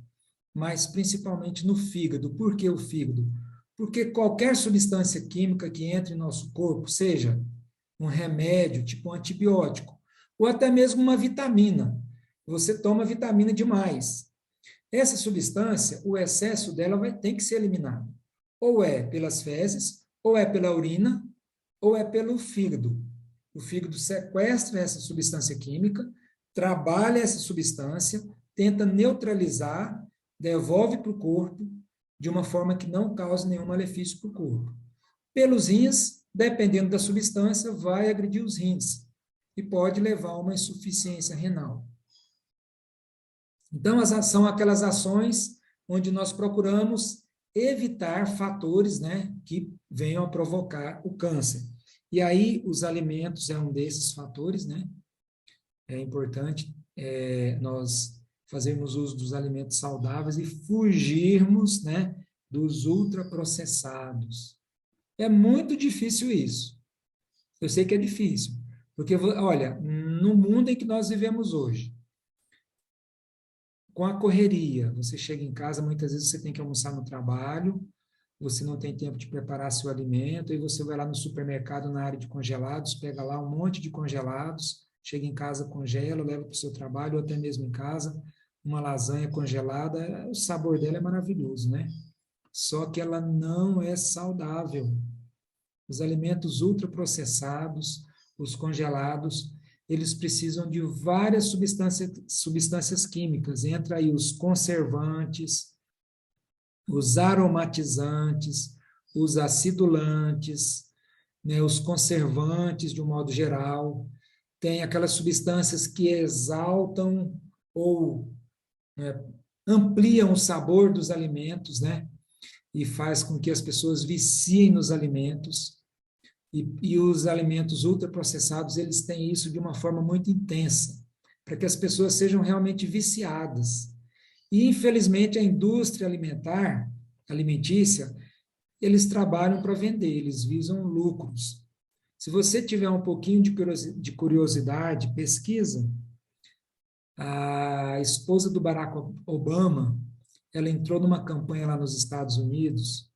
mas principalmente no fígado. Por que o fígado? Porque qualquer substância química que entre em nosso corpo, seja um remédio, tipo um antibiótico, ou até mesmo uma vitamina, você toma vitamina demais. Essa substância, o excesso dela tem que ser eliminado. Ou é pelas fezes, ou é pela urina, ou é pelo fígado. O fígado sequestra essa substância química, trabalha essa substância, tenta neutralizar, devolve para o corpo de uma forma que não cause nenhum malefício para o corpo. Pelos rins, dependendo da substância, vai agredir os rins e pode levar a uma insuficiência renal. Então, são aquelas ações onde nós procuramos evitar fatores, né, que venham a provocar o câncer. E aí, os alimentos é um desses fatores, né? É importante nós fazermos uso dos alimentos saudáveis e fugirmos, né, dos ultraprocessados. É muito difícil isso. Eu sei que é difícil, porque, olha, no mundo em que nós vivemos hoje, com a correria, você chega em casa, muitas vezes você tem que almoçar no trabalho, você não tem tempo de preparar seu alimento, e você vai lá no supermercado, na área de congelados, pega lá um monte de congelados, chega em casa, congela, leva para o seu trabalho, ou até mesmo em casa, uma lasanha congelada, o sabor dela é maravilhoso, né? Só que ela não é saudável. Os alimentos ultraprocessados, os congelados, eles precisam de várias substâncias químicas, entra aí os conservantes, os aromatizantes, os acidulantes, né, os conservantes de um modo geral, tem aquelas substâncias que exaltam ou ampliam o sabor dos alimentos, né, e faz com que as pessoas viciem nos alimentos, e os alimentos ultraprocessados, eles têm isso de uma forma muito intensa, para que as pessoas sejam realmente viciadas. E, infelizmente, a indústria alimentícia, eles trabalham para vender, eles visam lucros. Se você tiver um pouquinho de curiosidade, pesquisa. A esposa do Barack Obama, ela entrou numa campanha lá nos Estados Unidos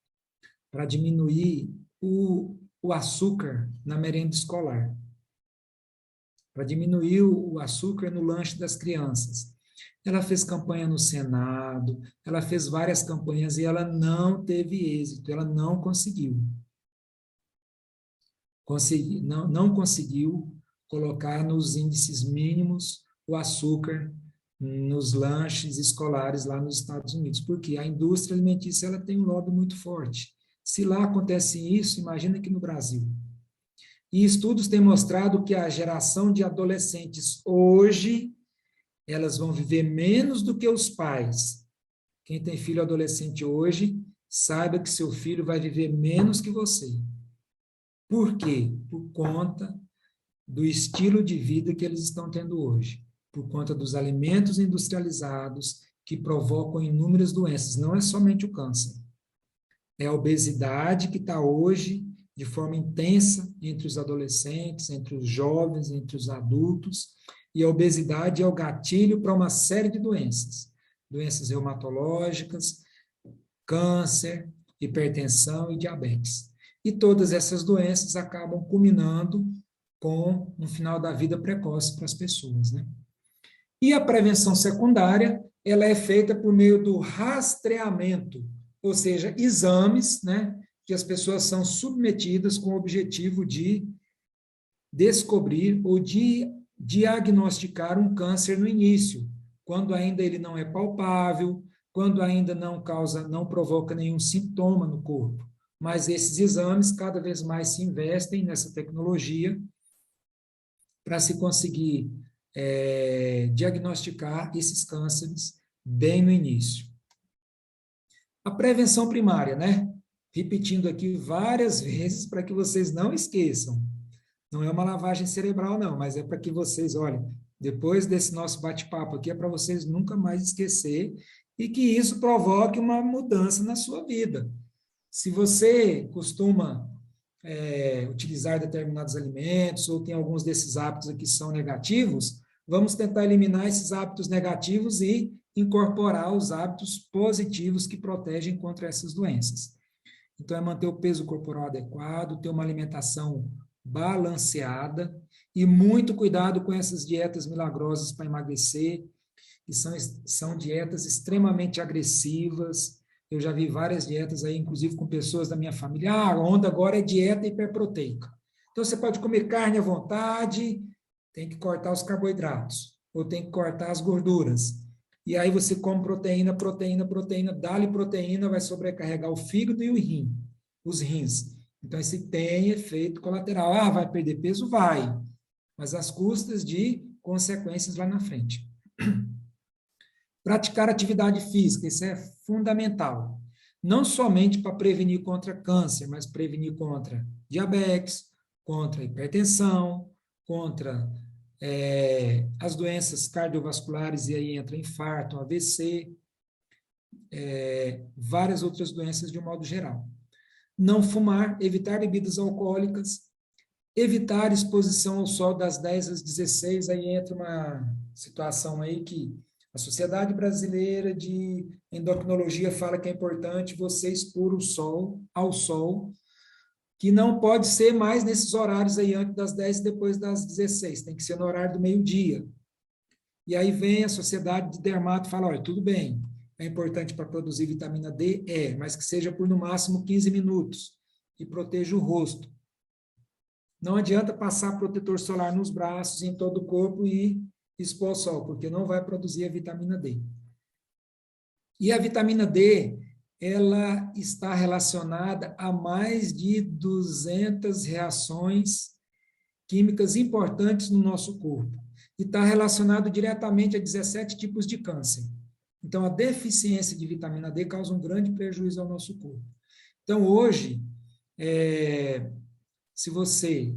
para diminuir o açúcar na merenda escolar, para diminuir o açúcar no lanche das crianças. Ela fez campanha no Senado, ela fez várias campanhas e ela não teve êxito, ela não conseguiu. Não conseguiu colocar nos índices mínimos o açúcar nos lanches escolares lá nos Estados Unidos, porque a indústria alimentícia ela tem um lobby muito forte. Se lá acontece isso, imagina aqui no Brasil. E estudos têm mostrado que a geração de adolescentes hoje, elas vão viver menos do que os pais. Quem tem filho adolescente hoje, saiba que seu filho vai viver menos que você. Por quê? Por conta do estilo de vida que eles estão tendo hoje. Por conta dos alimentos industrializados que provocam inúmeras doenças. Não é somente o câncer. É a obesidade que está hoje de forma intensa entre os adolescentes, entre os jovens, entre os adultos. E a obesidade é o gatilho para uma série de doenças. Doenças reumatológicas, câncer, hipertensão e diabetes. E todas essas doenças acabam culminando com um final da vida precoce para as pessoas, né? E a prevenção secundária, ela é feita por meio do rastreamento, ou seja, exames, né, que as pessoas são submetidas com o objetivo de descobrir ou de diagnosticar um câncer no início, quando ainda ele não é palpável, quando ainda não provoca nenhum sintoma no corpo. Mas esses exames cada vez mais se investem nessa tecnologia para se conseguir diagnosticar esses cânceres bem no início. A prevenção primária, né? Repetindo aqui várias vezes para que vocês não esqueçam. Não é uma lavagem cerebral, não, mas é para que vocês, olhem, depois desse nosso bate-papo aqui, é para vocês nunca mais esquecer e que isso provoque uma mudança na sua vida. Se você costuma utilizar determinados alimentos ou tem alguns desses hábitos aqui que são negativos, vamos tentar eliminar esses hábitos negativos e incorporar os hábitos positivos que protegem contra essas doenças. Então, é manter o peso corporal adequado, ter uma alimentação balanceada e muito cuidado com essas dietas milagrosas para emagrecer, que são dietas extremamente agressivas. Eu já vi várias dietas aí, inclusive com pessoas da minha família. A onda agora é dieta hiperproteica. Então, você pode comer carne à vontade, tem que cortar os carboidratos, ou tem que cortar as gorduras. E aí você come proteína, dá-lhe proteína, vai sobrecarregar o fígado e os rins. Então, esse tem efeito colateral. Ah, vai perder peso? Vai, mas às custas de consequências lá na frente. Praticar atividade física, isso é fundamental. Não somente para prevenir contra câncer, mas prevenir contra diabetes, contra hipertensão, contra as doenças cardiovasculares, e aí entra infarto, AVC, várias outras doenças de um modo geral. Não fumar, evitar bebidas alcoólicas, evitar exposição ao sol das 10 às 16, aí entra uma situação aí que a Sociedade Brasileira de Endocrinologia fala que é importante você expor o sol, ao sol, que não pode ser mais nesses horários aí, antes das 10 e depois das 16, tem que ser no horário do meio-dia. E aí vem a Sociedade de Dermato e fala, olha, tudo bem, é importante para produzir vitamina D? Mas que seja por no máximo 15 minutos e proteja o rosto. Não adianta passar protetor solar nos braços, em todo o corpo e expor ao sol, porque não vai produzir a vitamina D. E a vitamina D, ela está relacionada a mais de 200 reações químicas importantes no nosso corpo. E está relacionado diretamente a 17 tipos de câncer. Então, a deficiência de vitamina D causa um grande prejuízo ao nosso corpo. Então, hoje, se você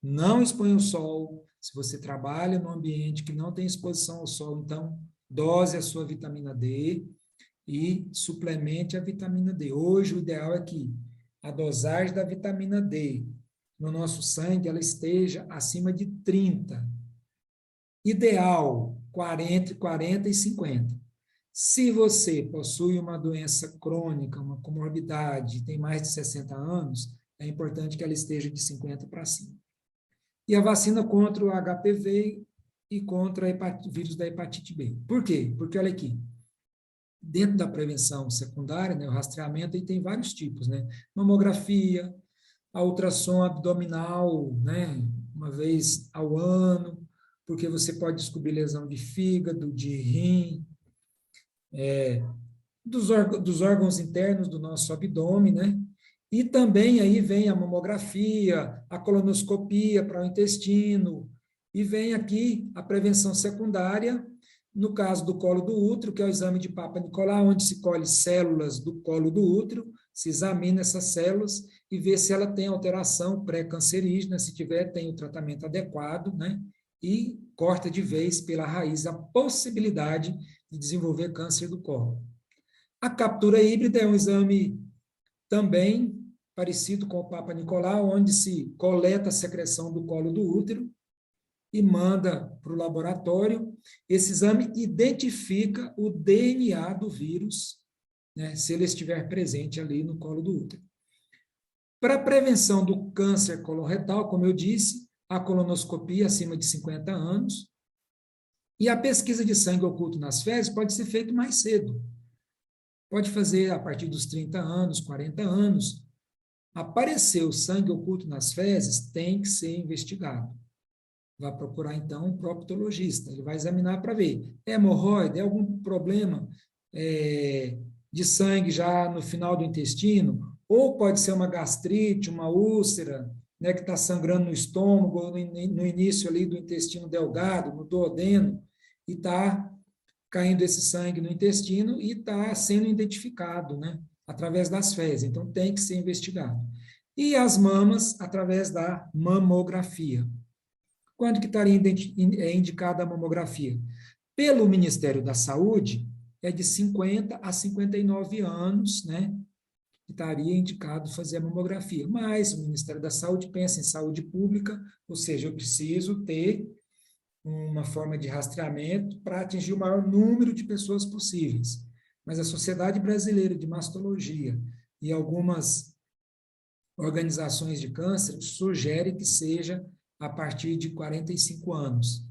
não expõe o sol, se você trabalha num ambiente que não tem exposição ao sol, então, dose a sua vitamina D e suplemente a vitamina D. Hoje, o ideal é que a dosagem da vitamina D no nosso sangue, ela esteja acima de 30. Ideal, 40 e 50. Se você possui uma doença crônica, uma comorbidade, tem mais de 60 anos, é importante que ela esteja de 50 para cima. E a vacina contra o HPV e contra o vírus da hepatite B. Por quê? Porque, olha aqui, dentro da prevenção secundária, né, o rastreamento, aí tem vários tipos, né? Mamografia, a ultrassom abdominal, né, uma vez ao ano, porque você pode descobrir lesão de fígado, de rim, dos órgãos internos do nosso abdômen, né? E também aí vem a mamografia, a colonoscopia para o intestino, e vem aqui a prevenção secundária, no caso do colo do útero, que é o exame de Papa Nicolau, onde se colhe células do colo do útero, se examina essas células e vê se ela tem alteração pré-cancerígena, se tiver, tem o tratamento adequado, né? E corta de vez pela raiz a possibilidade de desenvolver câncer do colo. A captura híbrida é um exame também parecido com o Papa Nicolau, onde se coleta a secreção do colo do útero e manda para o laboratório. Esse exame identifica o DNA do vírus, né, se ele estiver presente ali no colo do útero. Para a prevenção do câncer coloretal, como eu disse, a colonoscopia acima de 50 anos, e a pesquisa de sangue oculto nas fezes pode ser feita mais cedo. Pode fazer a partir dos 30 anos, 40 anos. Apareceu sangue oculto nas fezes, tem que ser investigado. Vai procurar, então, um proctologista. Ele vai examinar para ver. É hemorroide? É algum problema de sangue já no final do intestino? Ou pode ser uma gastrite, uma úlcera, né, que está sangrando no estômago, ou no início ali do intestino delgado, no duodeno, e está caindo esse sangue no intestino e está sendo identificado, né, através das fezes. Então, tem que ser investigado. E as mamas, através da mamografia. Quando que estaria indicada a mamografia? Pelo Ministério da Saúde, é de 50 a 59 anos, né, que estaria indicado fazer a mamografia. Mas o Ministério da Saúde pensa em saúde pública, ou seja, eu preciso ter uma forma de rastreamento para atingir o maior número de pessoas possíveis. Mas a Sociedade Brasileira de Mastologia e algumas organizações de câncer sugerem que seja a partir de 45 anos.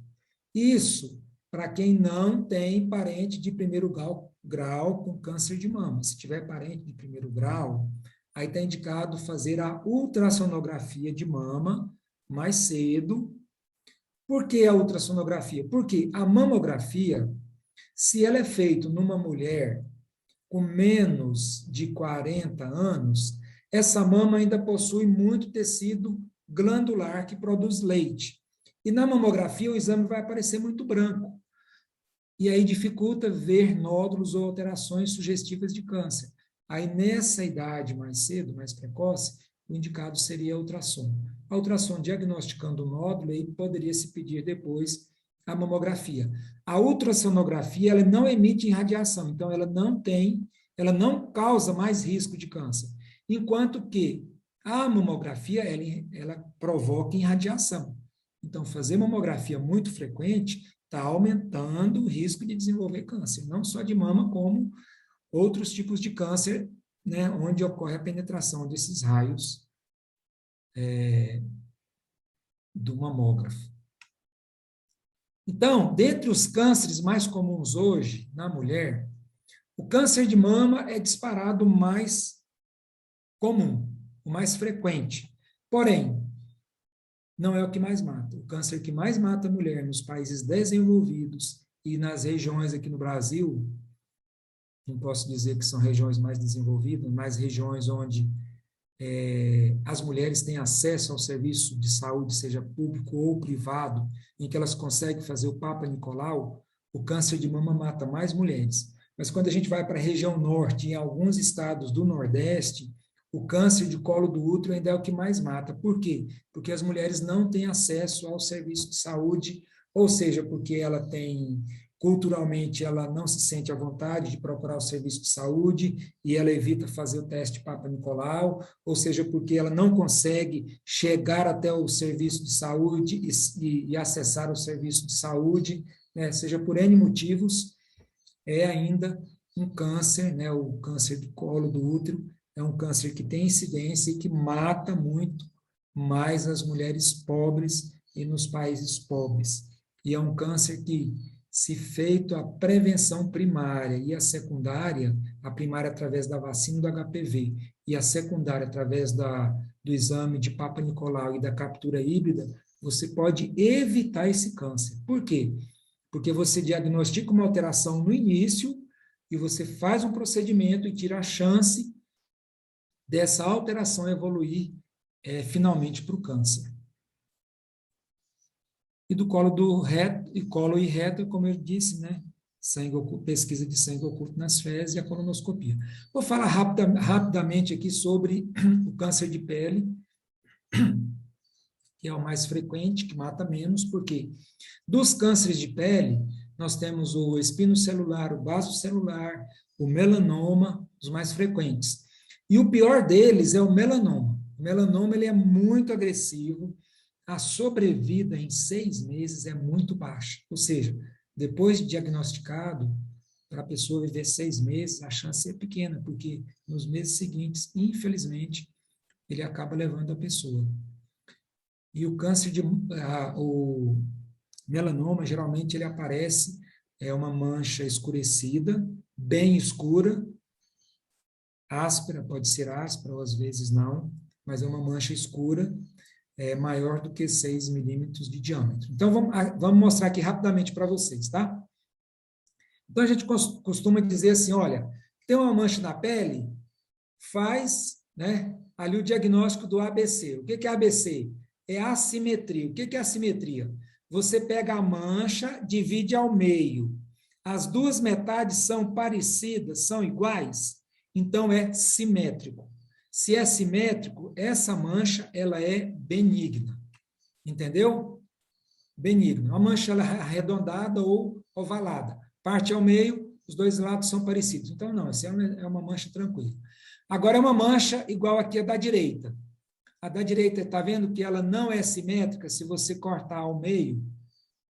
Isso para quem não tem parente de primeiro grau com câncer de mama. Se tiver parente de primeiro grau, aí está indicado fazer a ultrassonografia de mama mais cedo. Por que a ultrassonografia? Porque a mamografia, se ela é feita numa mulher com menos de 40 anos, essa mama ainda possui muito tecido glandular que produz leite. E na mamografia o exame vai aparecer muito branco. E aí dificulta ver nódulos ou alterações sugestivas de câncer. Aí nessa idade mais cedo, mais precoce, o indicado seria a ultrassom. A ultrassom diagnosticando o nódulo, aí poderia se pedir depois a mamografia. A ultrassonografia, ela não emite irradiação, então ela não causa mais risco de câncer. Enquanto que a mamografia, ela provoca irradiação. Então, fazer mamografia muito frequente está aumentando o risco de desenvolver câncer, não só de mama, como outros tipos de câncer, né, onde ocorre a penetração desses raios do mamógrafo. Então, dentre os cânceres mais comuns hoje na mulher, o câncer de mama é disparado o mais comum, o mais frequente. Porém, não é o que mais mata. O câncer que mais mata a mulher nos países desenvolvidos e nas regiões aqui no Brasil, não posso dizer que são regiões mais desenvolvidas, mas regiões onde as mulheres têm acesso ao serviço de saúde, seja público ou privado, em que elas conseguem fazer o Papa Nicolau, o câncer de mama mata mais mulheres. Mas quando a gente vai para a região norte, em alguns estados do Nordeste, o câncer de colo do útero ainda é o que mais mata. Por quê? Porque as mulheres não têm acesso ao serviço de saúde, ou seja, porque ela tem, culturalmente, ela não se sente à vontade de procurar o serviço de saúde e ela evita fazer o teste Papa Nicolau, ou seja, porque ela não consegue chegar até o serviço de saúde e acessar o serviço de saúde, né? Seja por N motivos, é ainda um câncer, né? O câncer do colo do útero é um câncer que tem incidência e que mata muito mais as mulheres pobres e nos países pobres. E é um câncer que, se feito a prevenção primária e a secundária, a primária através da vacina do HPV e a secundária através do exame de Papa Nicolau e da captura híbrida, você pode evitar esse câncer. Por quê? Porque você diagnostica uma alteração no início e você faz um procedimento e tira a chance dessa alteração evoluir finalmente para o câncer. E do colo e reto, como eu disse, né? Pesquisa de sangue oculto nas fezes e a colonoscopia. Vou falar rapidamente aqui sobre o câncer de pele, que é o mais frequente, que mata menos, porque dos cânceres de pele, nós temos o espinocelular, o basocelular, o melanoma, os mais frequentes. E o pior deles é o melanoma. O melanoma, ele é muito agressivo, a sobrevida em 6 meses é muito baixa. Ou seja, depois de diagnosticado, para a pessoa viver 6 meses, a chance é pequena, porque nos meses seguintes, infelizmente, ele acaba levando a pessoa. E o câncer o melanoma, geralmente, ele aparece, é uma mancha escurecida, bem escura, áspera, pode ser áspera ou às vezes não, mas é uma mancha escura, maior do que 6 milímetros de diâmetro. Então, vamos mostrar aqui rapidamente para vocês, tá? Então, a gente costuma dizer assim, olha, tem uma mancha na pele, faz, né, ali o diagnóstico do ABC. O que é ABC? É assimetria. O que é assimetria? Você pega a mancha, divide ao meio. As duas metades são parecidas, são iguais, então é simétrico. Se é simétrico, essa mancha, ela é benigna. Entendeu? Benigna. Uma mancha ela é arredondada ou ovalada. Parte ao meio, os dois lados são parecidos. Então, não, essa é uma mancha tranquila. Agora, é uma mancha igual aqui a da direita. A da direita, está vendo que ela não é simétrica? Se você cortar ao meio,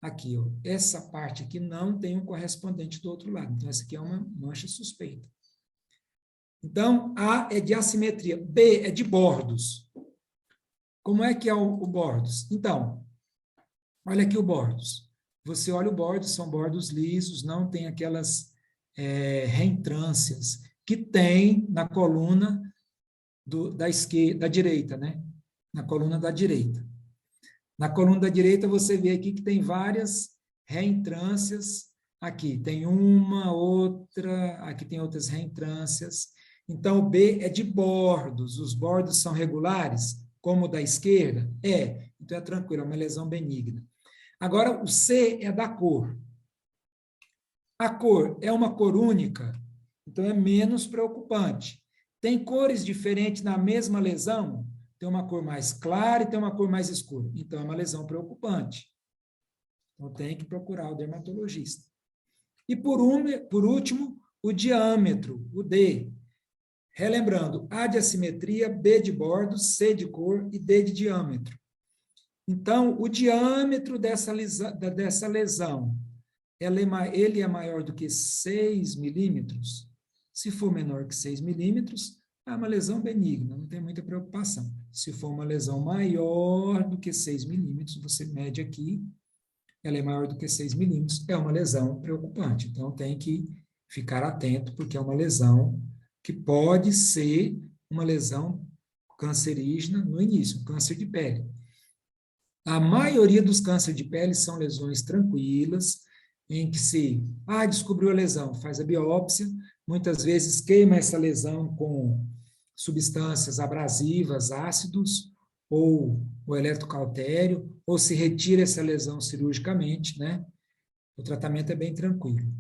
aqui, ó, essa parte aqui não tem um correspondente do outro lado. Então, essa aqui é uma mancha suspeita. Então, A é de assimetria, B é de bordos. Como é que é o bordos? Então, olha aqui o bordos. Você olha o bordos, são bordos lisos, não tem aquelas reentrâncias que tem na coluna da direita, né? Na coluna da direita. Na coluna da direita, você vê aqui que tem várias reentrâncias. Aqui tem uma, outra, aqui tem outras reentrâncias. Então, o B é de bordos. Os bordos são regulares, como o da esquerda? É. Então, é tranquilo, é uma lesão benigna. Agora, o C é da cor. A cor é uma cor única, então é menos preocupante. Tem cores diferentes na mesma lesão? Tem uma cor mais clara e tem uma cor mais escura. Então, é uma lesão preocupante. Então, tem que procurar o dermatologista. E, por último, o diâmetro, o D. Relembrando, A de assimetria, B de bordo, C de cor e D de diâmetro. Então, o diâmetro dessa lesão, ele é maior do que 6 milímetros? Se for menor que 6 milímetros, é uma lesão benigna, não tem muita preocupação. Se for uma lesão maior do que 6 milímetros, você mede aqui, ela é maior do que 6 milímetros, é uma lesão preocupante. Então, tem que ficar atento, porque é uma lesão que pode ser uma lesão cancerígena no início, câncer de pele. A maioria dos cânceres de pele são lesões tranquilas, em que descobriu a lesão, faz a biópsia, muitas vezes queima essa lesão com substâncias abrasivas, ácidos, ou o eletrocautério, ou se retira essa lesão cirurgicamente, né? O tratamento é bem tranquilo.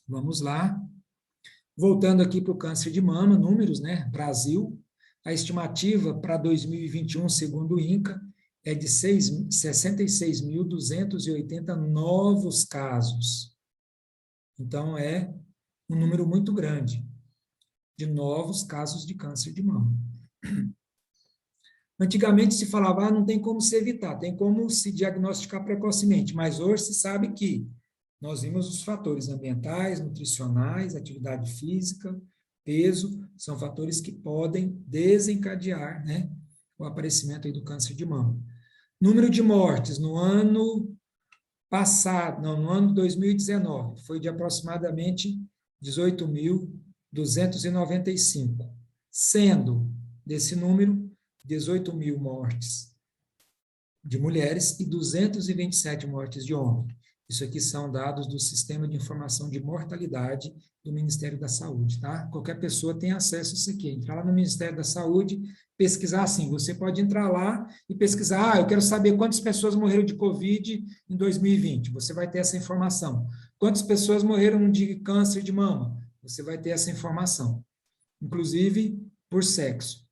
Vamos lá. Voltando aqui para o câncer de mama, números, né? Brasil, a estimativa para 2021, segundo o INCA, é de 66.280 novos casos. Então, é um número muito grande de novos casos de câncer de mama. Antigamente se falava, não tem como se evitar, tem como se diagnosticar precocemente, mas hoje se sabe que nós vimos os fatores ambientais, nutricionais, atividade física, peso, são fatores que podem desencadear, né, o aparecimento aí do câncer de mama. Número de mortes no ano passado, não, no ano 2019, foi de aproximadamente 18.295, sendo desse número 18.000 mortes de mulheres e 227 mortes de homens. Isso aqui são dados do Sistema de Informação de Mortalidade do Ministério da Saúde, tá? Qualquer pessoa tem acesso a isso aqui. Entrar lá no Ministério da Saúde, pesquisar assim. Você pode entrar lá e pesquisar, eu quero saber quantas pessoas morreram de Covid em 2020. Você vai ter essa informação. Quantas pessoas morreram de câncer de mama? Você vai ter essa informação. Inclusive por sexo.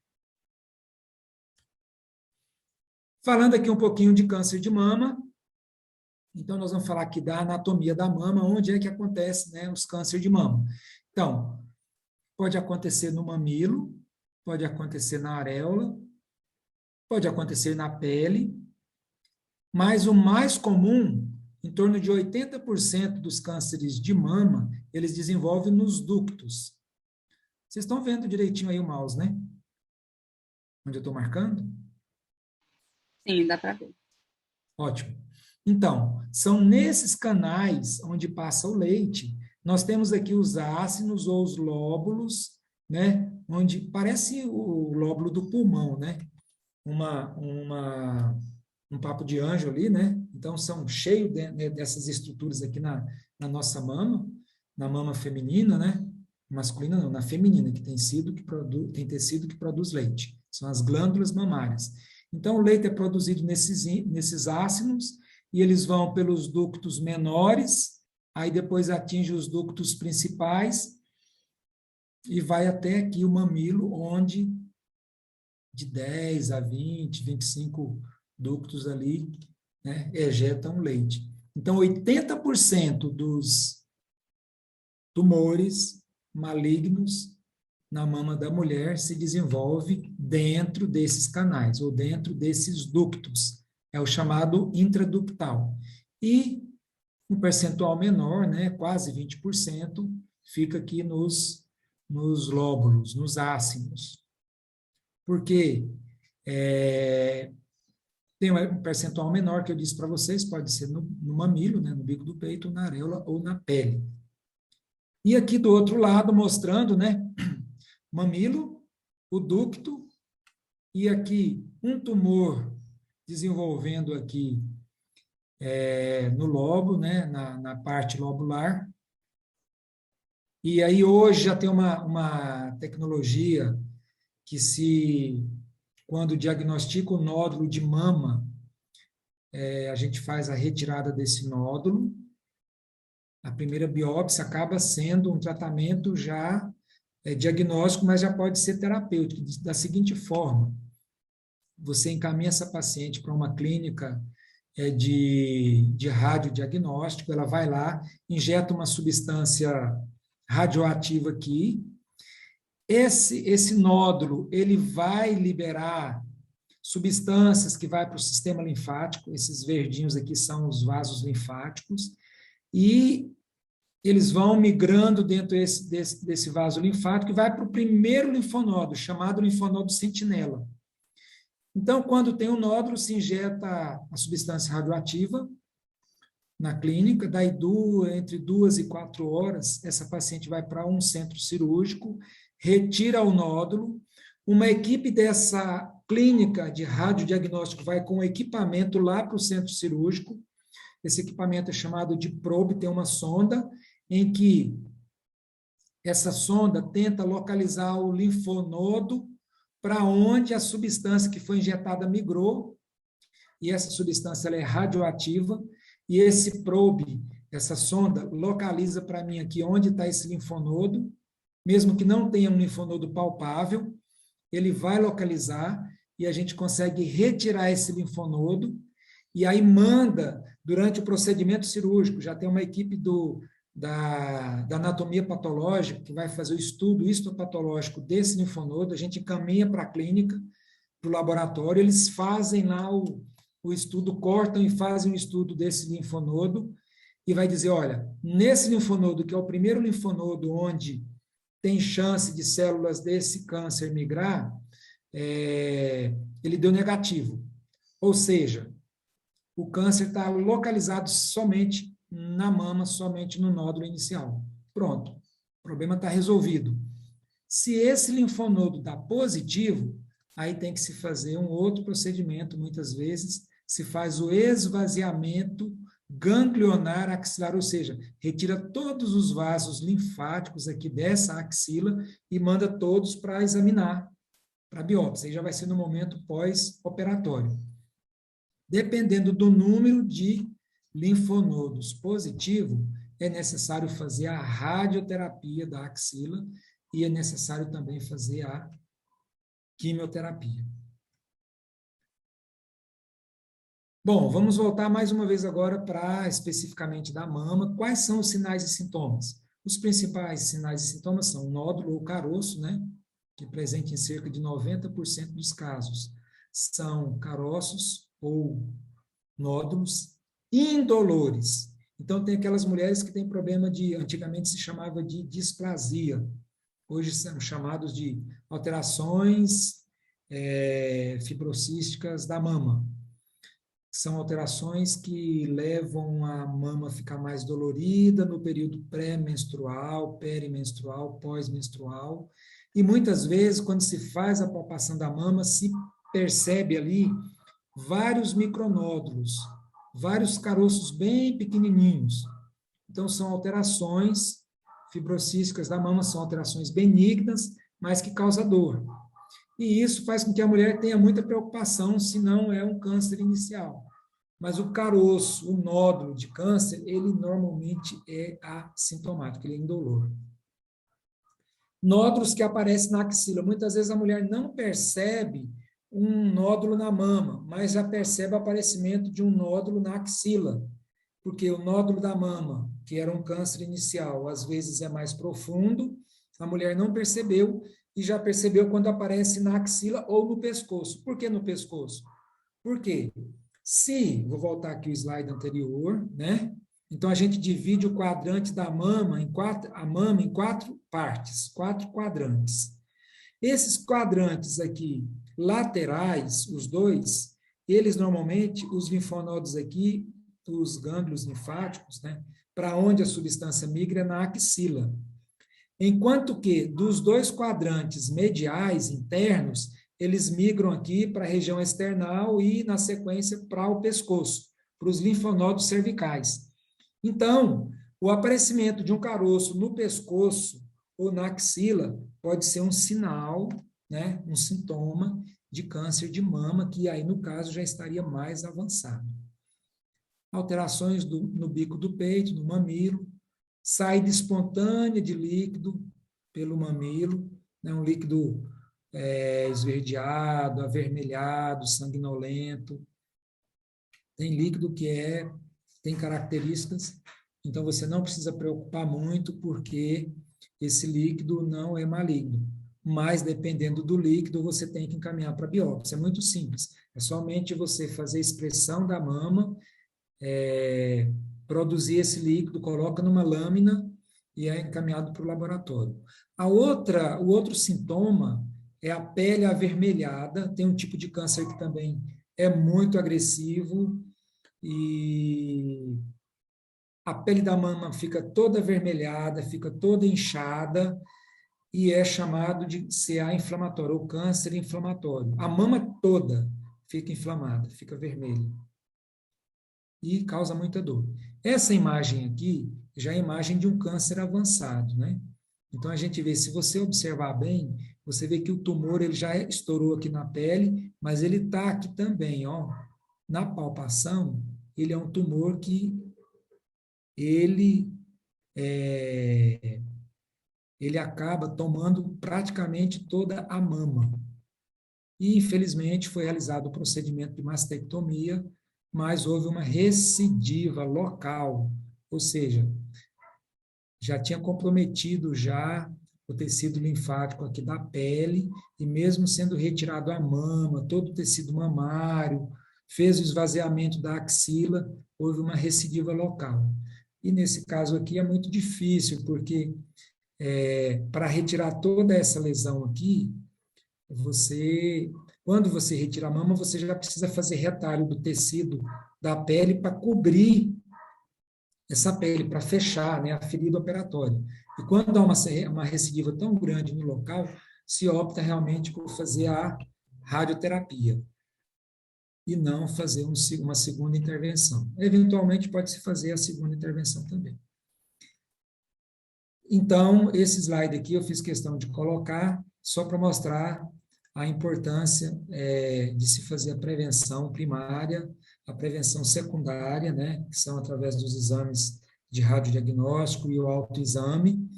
Falando aqui um pouquinho de câncer de mama, então nós vamos falar aqui da anatomia da mama, onde é que acontece, né, os cânceres de mama. Então, pode acontecer no mamilo, pode acontecer na areola, pode acontecer na pele, mas o mais comum, em torno de 80% dos cânceres de mama, eles desenvolvem nos ductos. Vocês estão vendo direitinho aí o mouse, né? Onde eu estou marcando? Sim, dá para ver. Ótimo. Então, são nesses canais onde passa o leite, nós temos aqui os ácinos ou os lóbulos, né? Onde parece o lóbulo do pulmão, né? Um papo de anjo ali, né? Então, são cheios dessas estruturas aqui na nossa mama, na mama feminina, né? Masculina não, na feminina, que tem tecido que produz leite. São as glândulas mamárias. Então, o leite é produzido nesses ácinos, e eles vão pelos ductos menores, aí depois atinge os ductos principais, e vai até aqui o mamilo, onde de 10 a 20, 25 ductos ali, né, ejetam leite. Então, 80% dos tumores malignos na mama da mulher se desenvolve dentro desses canais, ou dentro desses ductos. É o chamado intraductal. E um percentual menor, né, quase 20%, fica aqui nos lóbulos, nos ácinos. Porque tem um percentual menor que eu disse para vocês, pode ser no mamilo, né, no bico do peito, na areola ou na pele. E aqui do outro lado, mostrando, né, mamilo, o ducto, e aqui um tumor desenvolvendo aqui no lobo, né, na parte lobular, E aí hoje já tem uma tecnologia que quando diagnostica o nódulo de mama, a gente faz a retirada desse nódulo. A primeira biópsia acaba sendo um tratamento já diagnóstico, mas já pode ser terapêutico, da seguinte forma: você encaminha essa paciente para uma clínica de radiodiagnóstico, ela vai lá, injeta uma substância radioativa aqui, esse nódulo, ele vai liberar substâncias que vai para o sistema linfático, esses verdinhos aqui são os vasos linfáticos, e eles vão migrando dentro desse vaso linfático e vai para o primeiro linfonodo, chamado linfonodo sentinela. Então, quando tem um nódulo, se injeta a substância radioativa na clínica, daí entre 2 e 4 horas, essa paciente vai para um centro cirúrgico, retira o nódulo, uma equipe dessa clínica de radiodiagnóstico vai com o equipamento lá para o centro cirúrgico. Esse equipamento é chamado de probe, tem uma sonda em que essa sonda tenta localizar o linfonodo para onde a substância que foi injetada migrou, e essa substância ela é radioativa, e esse probe, essa sonda, localiza para mim aqui onde está esse linfonodo, mesmo que não tenha um linfonodo palpável, ele vai localizar, e a gente consegue retirar esse linfonodo, e aí manda, durante o procedimento cirúrgico, já tem uma equipe da anatomia patológica, que vai fazer o estudo histopatológico desse linfonodo, a gente encaminha para a clínica, para o laboratório, eles fazem lá o estudo, cortam e fazem o estudo desse linfonodo, e vai dizer, olha, nesse linfonodo, que é o primeiro linfonodo onde tem chance de células desse câncer migrar, ele deu negativo. Ou seja, o câncer está localizado somente na mama, somente no nódulo inicial. Pronto, o problema está resolvido. Se esse linfonodo dá positivo, aí tem que se fazer um outro procedimento, muitas vezes se faz o esvaziamento ganglionar axilar, ou seja, retira todos os vasos linfáticos aqui dessa axila e manda todos para examinar, para biópsia, aí já vai ser no momento pós-operatório. Dependendo do número de linfonodos positivo, é necessário fazer a radioterapia da axila e é necessário também fazer a quimioterapia. Bom, vamos voltar mais uma vez agora para especificamente da mama. Quais são os sinais e sintomas? Os principais sinais e sintomas são nódulo ou caroço, né? Que é presente em cerca de 90% dos casos. São caroços ou nódulos indolores. Então, tem aquelas mulheres que têm problema antigamente se chamava de displasia, hoje são chamados de alterações fibrocísticas da mama. São alterações que levam a mama a ficar mais dolorida no período pré-menstrual, perimenstrual, pós-menstrual, e muitas vezes, quando se faz a palpação da mama, se percebe ali vários micronódulos, vários caroços bem pequenininhos. Então, são alterações fibrocísticas da mama, são alterações benignas, mas que causam dor. E isso faz com que a mulher tenha muita preocupação se não é um câncer inicial. Mas o caroço, o nódulo de câncer, ele normalmente é assintomático, ele é indolor. Nódulos que aparecem na axila. Muitas vezes a mulher não percebe um nódulo na mama, mas já percebe o aparecimento de um nódulo na axila, porque o nódulo da mama, que era um câncer inicial, às vezes é mais profundo, a mulher não percebeu e já percebeu quando aparece na axila ou no pescoço. Por que no pescoço? Por quê? Vou voltar aqui o slide anterior, né? Então, a gente divide o quadrante da mama em quatro partes, 4 quadrantes. Esses quadrantes aqui, laterais, os dois, eles normalmente, os linfonodos aqui, os gânglios linfáticos, né, para onde a substância migra é na axila. Enquanto que dos 2 quadrantes mediais, internos, eles migram aqui para a região external e, na sequência, para o pescoço, para os linfonodos cervicais. Então, O aparecimento de um caroço no pescoço ou na axila pode ser um sinal, né, um sintoma de câncer de mama, que aí, no caso, já estaria mais avançado. Alterações no bico do peito, no mamilo, saída espontânea de líquido pelo mamilo, né, um líquido esverdeado, avermelhado, sanguinolento. Tem líquido que tem características, então você não precisa preocupar muito, porque esse líquido não é maligno. Mas, dependendo do líquido, você tem que encaminhar para biópsia. É muito simples. É somente você fazer expressão da mama, produzir esse líquido, coloca numa lâmina e é encaminhado para o laboratório. O outro sintoma é a pele avermelhada. Tem um tipo de câncer que também é muito agressivo, e a pele da mama fica toda avermelhada, fica toda inchada, e é chamado de CA inflamatório, ou câncer inflamatório. A mama toda fica inflamada, fica vermelha, e causa muita dor. Essa imagem aqui já é a imagem de um câncer avançado, né? Então, a gente vê, se você observar bem, você vê que o tumor ele já estourou aqui na pele, mas ele está aqui também, ó. Na palpação, ele é um tumor que ele, ele acaba tomando praticamente toda a mama. E, infelizmente, foi realizado o procedimento de mastectomia, mas houve uma recidiva local, ou seja, já tinha comprometido já o tecido linfático aqui da pele, e mesmo sendo retirado a mama, todo o tecido mamário, fez o esvaziamento da axila, houve uma recidiva local. E nesse caso aqui é muito difícil, porque para retirar toda essa lesão aqui, quando você retira a mama, você já precisa fazer retalho do tecido da pele para cobrir essa pele, para fechar, né, a ferida operatória. E quando há uma recidiva tão grande no local, se opta realmente por fazer a radioterapia e não fazer uma segunda intervenção. Eventualmente, pode-se fazer a segunda intervenção também. Então, esse slide aqui eu fiz questão de colocar só para mostrar a importância de se fazer a prevenção primária, a prevenção secundária, né, que são através dos exames de radiodiagnóstico e o autoexame,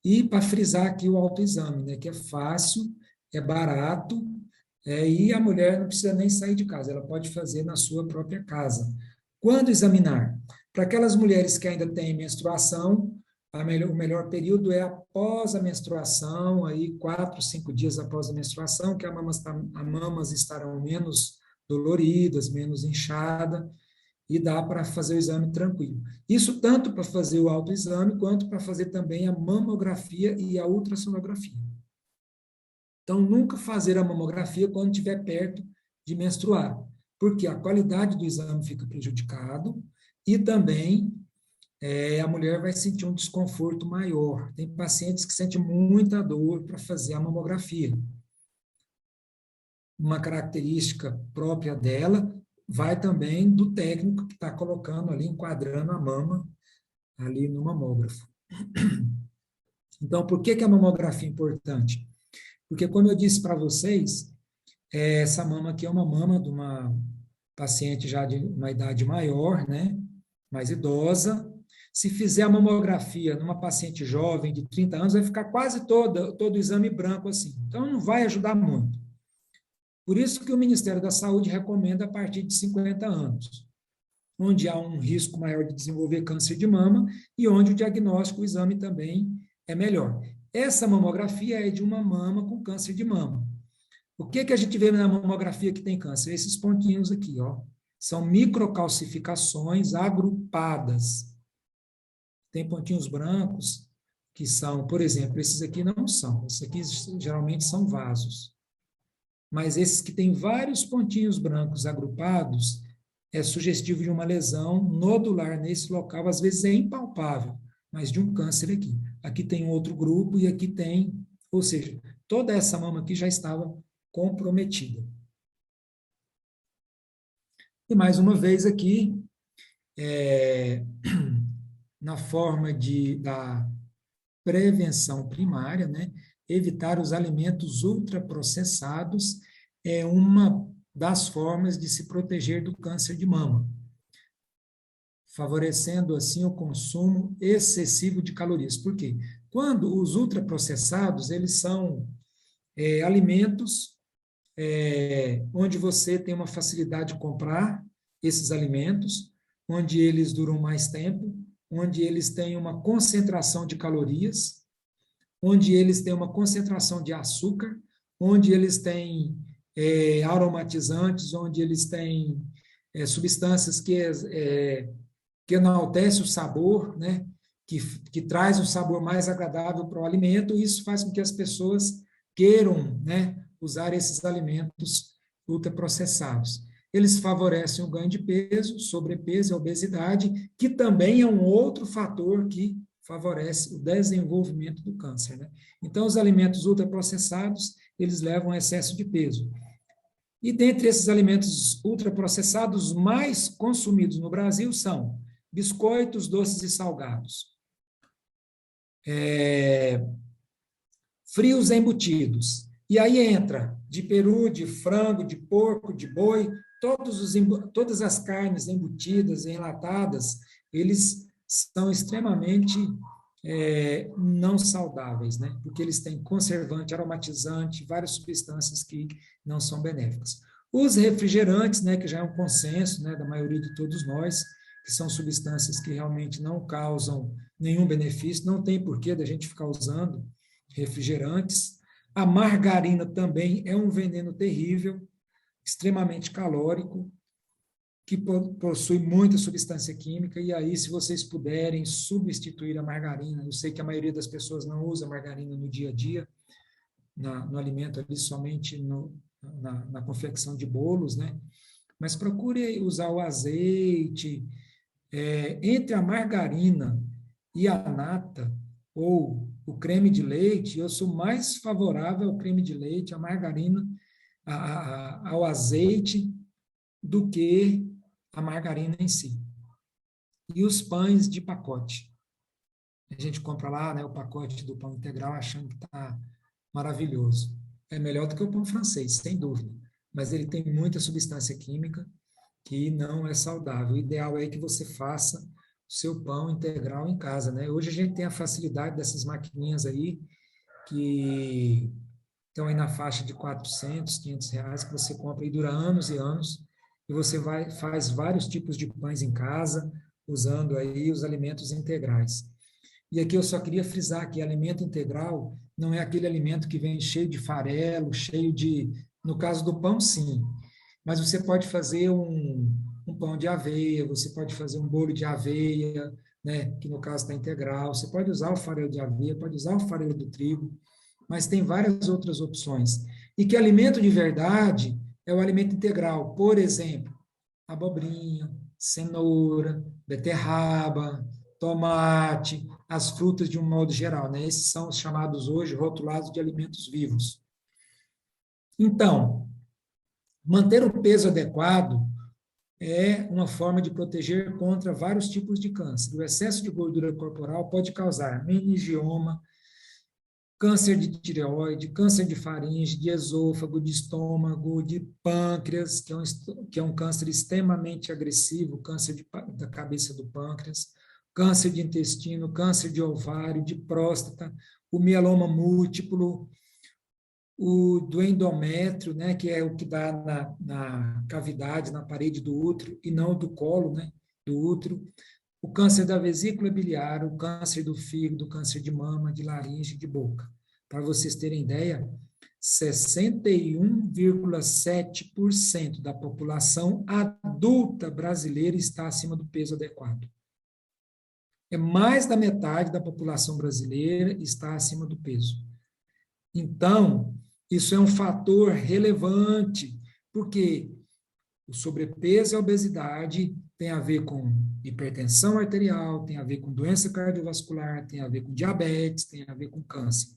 e para frisar aqui o autoexame, né, que é fácil, é barato, e a mulher não precisa nem sair de casa, ela pode fazer na sua própria casa. Quando examinar? Para aquelas mulheres que ainda têm menstruação, o melhor período é após a menstruação, aí 4, 5 dias após a menstruação, que as mamas estarão menos doloridas, menos inchadas, e dá para fazer o exame tranquilo. Isso tanto para fazer o autoexame, quanto para fazer também a mamografia e a ultrassonografia. Então, nunca fazer a mamografia quando estiver perto de menstruar, porque a qualidade do exame fica prejudicado, e também a mulher vai sentir um desconforto maior. Tem pacientes que sentem muita dor para fazer a mamografia. Uma característica própria dela vai também do técnico que está colocando ali, enquadrando a mama ali no mamógrafo. Então, por que a mamografia é importante? Porque, como eu disse para vocês, essa mama aqui é uma mama de uma paciente já de uma idade maior, né? Mais idosa. Se fizer a mamografia numa paciente jovem de 30 anos, vai ficar quase todo o exame branco assim. Então, não vai ajudar muito. Por isso que o Ministério da Saúde recomenda a partir de 50 anos, onde há um risco maior de desenvolver câncer de mama e onde o diagnóstico, o exame também é melhor. Essa mamografia é de uma mama com câncer de mama. O que a gente vê na mamografia que tem câncer? Esses pontinhos aqui, ó. São microcalcificações agrupadas. Tem pontinhos brancos que são, por exemplo, esses aqui não são. Esses aqui geralmente são vasos. Mas esses que têm vários pontinhos brancos agrupados é sugestivo de uma lesão nodular nesse local, às vezes é impalpável, mas de um câncer aqui. Aqui tem outro grupo e aqui tem, ou seja, toda essa mama aqui já estava comprometida. E mais uma vez aqui, na forma da prevenção primária, né? Evitar os alimentos ultraprocessados é uma das formas de se proteger do câncer de mama, favorecendo assim o consumo excessivo de calorias. Por quê? Quando os ultraprocessados, eles são alimentos onde você tem uma facilidade de comprar esses alimentos, onde eles duram mais tempo, onde eles têm uma concentração de calorias, onde eles têm uma concentração de açúcar, onde eles têm aromatizantes, onde eles têm substâncias que enaltecem o sabor, né? Que traz um sabor mais agradável para o alimento, e isso faz com que as pessoas queiram, né, usar esses alimentos ultraprocessados. Eles favorecem o ganho de peso, sobrepeso e obesidade, que também é um outro fator que favorece o desenvolvimento do câncer, né? Então, os alimentos ultraprocessados, eles levam a excesso de peso. E dentre esses alimentos ultraprocessados mais consumidos no Brasil são biscoitos, doces e salgados, frios embutidos. E aí entra de peru, de frango, de porco, de boi, todas as carnes embutidas, enlatadas, eles são extremamente não saudáveis, né? Porque eles têm conservante, aromatizante, várias substâncias que não são benéficas. Os refrigerantes, né, que já é um consenso, né, da maioria de todos nós, que são substâncias que realmente não causam nenhum benefício, não tem porquê da gente ficar usando refrigerantes. A margarina também é um veneno terrível, extremamente calórico, que possui muita substância química, e aí, se vocês puderem substituir a margarina, eu sei que a maioria das pessoas não usa margarina no dia a dia, no alimento ali, somente na confecção de bolos, né? Mas procure usar o azeite. Entre a margarina e a nata, ou o creme de leite, eu sou mais favorável ao creme de leite, à margarina, ao azeite, do que a margarina em si. E os pães de pacote. A gente compra lá, né, o pacote do pão integral achando que está maravilhoso. É melhor do que o pão francês, sem dúvida. Mas ele tem muita substância química que não é saudável. O ideal é que você faça o seu pão integral em casa, né? Hoje a gente tem a facilidade dessas maquininhas aí, que estão aí na faixa de 400, 500 reais, que você compra e dura anos e anos, e você faz vários tipos de pães em casa, usando aí os alimentos integrais. E aqui eu só queria frisar que alimento integral não é aquele alimento que vem cheio de farelo, cheio de... No caso do pão, sim. Mas você pode fazer um pão de aveia, você pode fazer um bolo de aveia, né, que no caso está integral. Você pode usar o farelo de aveia, pode usar o farelo do trigo, mas tem várias outras opções. E que alimento de verdade é o alimento integral. Por exemplo, abobrinha, cenoura, beterraba, tomate, as frutas de um modo geral, né? Esses são os chamados hoje, rotulados de alimentos vivos. Então, manter o peso adequado é uma forma de proteger contra vários tipos de câncer. O excesso de gordura corporal pode causar meningioma, câncer de tireoide, câncer de faringe, de esôfago, de estômago, de pâncreas, que é um câncer extremamente agressivo, câncer da cabeça do pâncreas, câncer de intestino, câncer de ovário, de próstata, o mieloma múltiplo, o do endométrio, né, que é o que dá na cavidade, na parede do útero, e não do colo, né, do útero, o câncer da vesícula biliar, o câncer do fígado, o câncer de mama, de laringe, de boca. Para vocês terem ideia, 61,7% da população adulta brasileira está acima do peso adequado. É mais da metade da população brasileira está acima do peso. Então, isso é um fator relevante, porque o sobrepeso e a obesidade tem a ver com hipertensão arterial, tem a ver com doença cardiovascular, tem a ver com diabetes, tem a ver com câncer.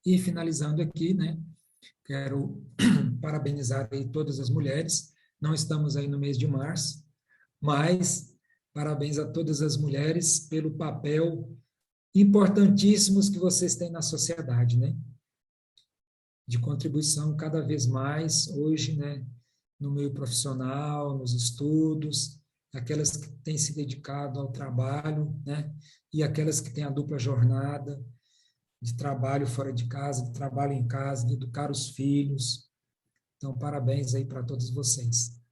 E finalizando aqui, né, quero parabenizar aí todas as mulheres. Não estamos aí no mês de março, mas Parabéns a todas as mulheres pelo papel importantíssimos que vocês têm na sociedade, né? De contribuição cada vez mais hoje, né? No meio profissional, nos estudos, aquelas que têm se dedicado ao trabalho, né? E aquelas que têm a dupla jornada de trabalho fora de casa, de trabalho em casa, de educar os filhos. Então, parabéns aí para todos vocês.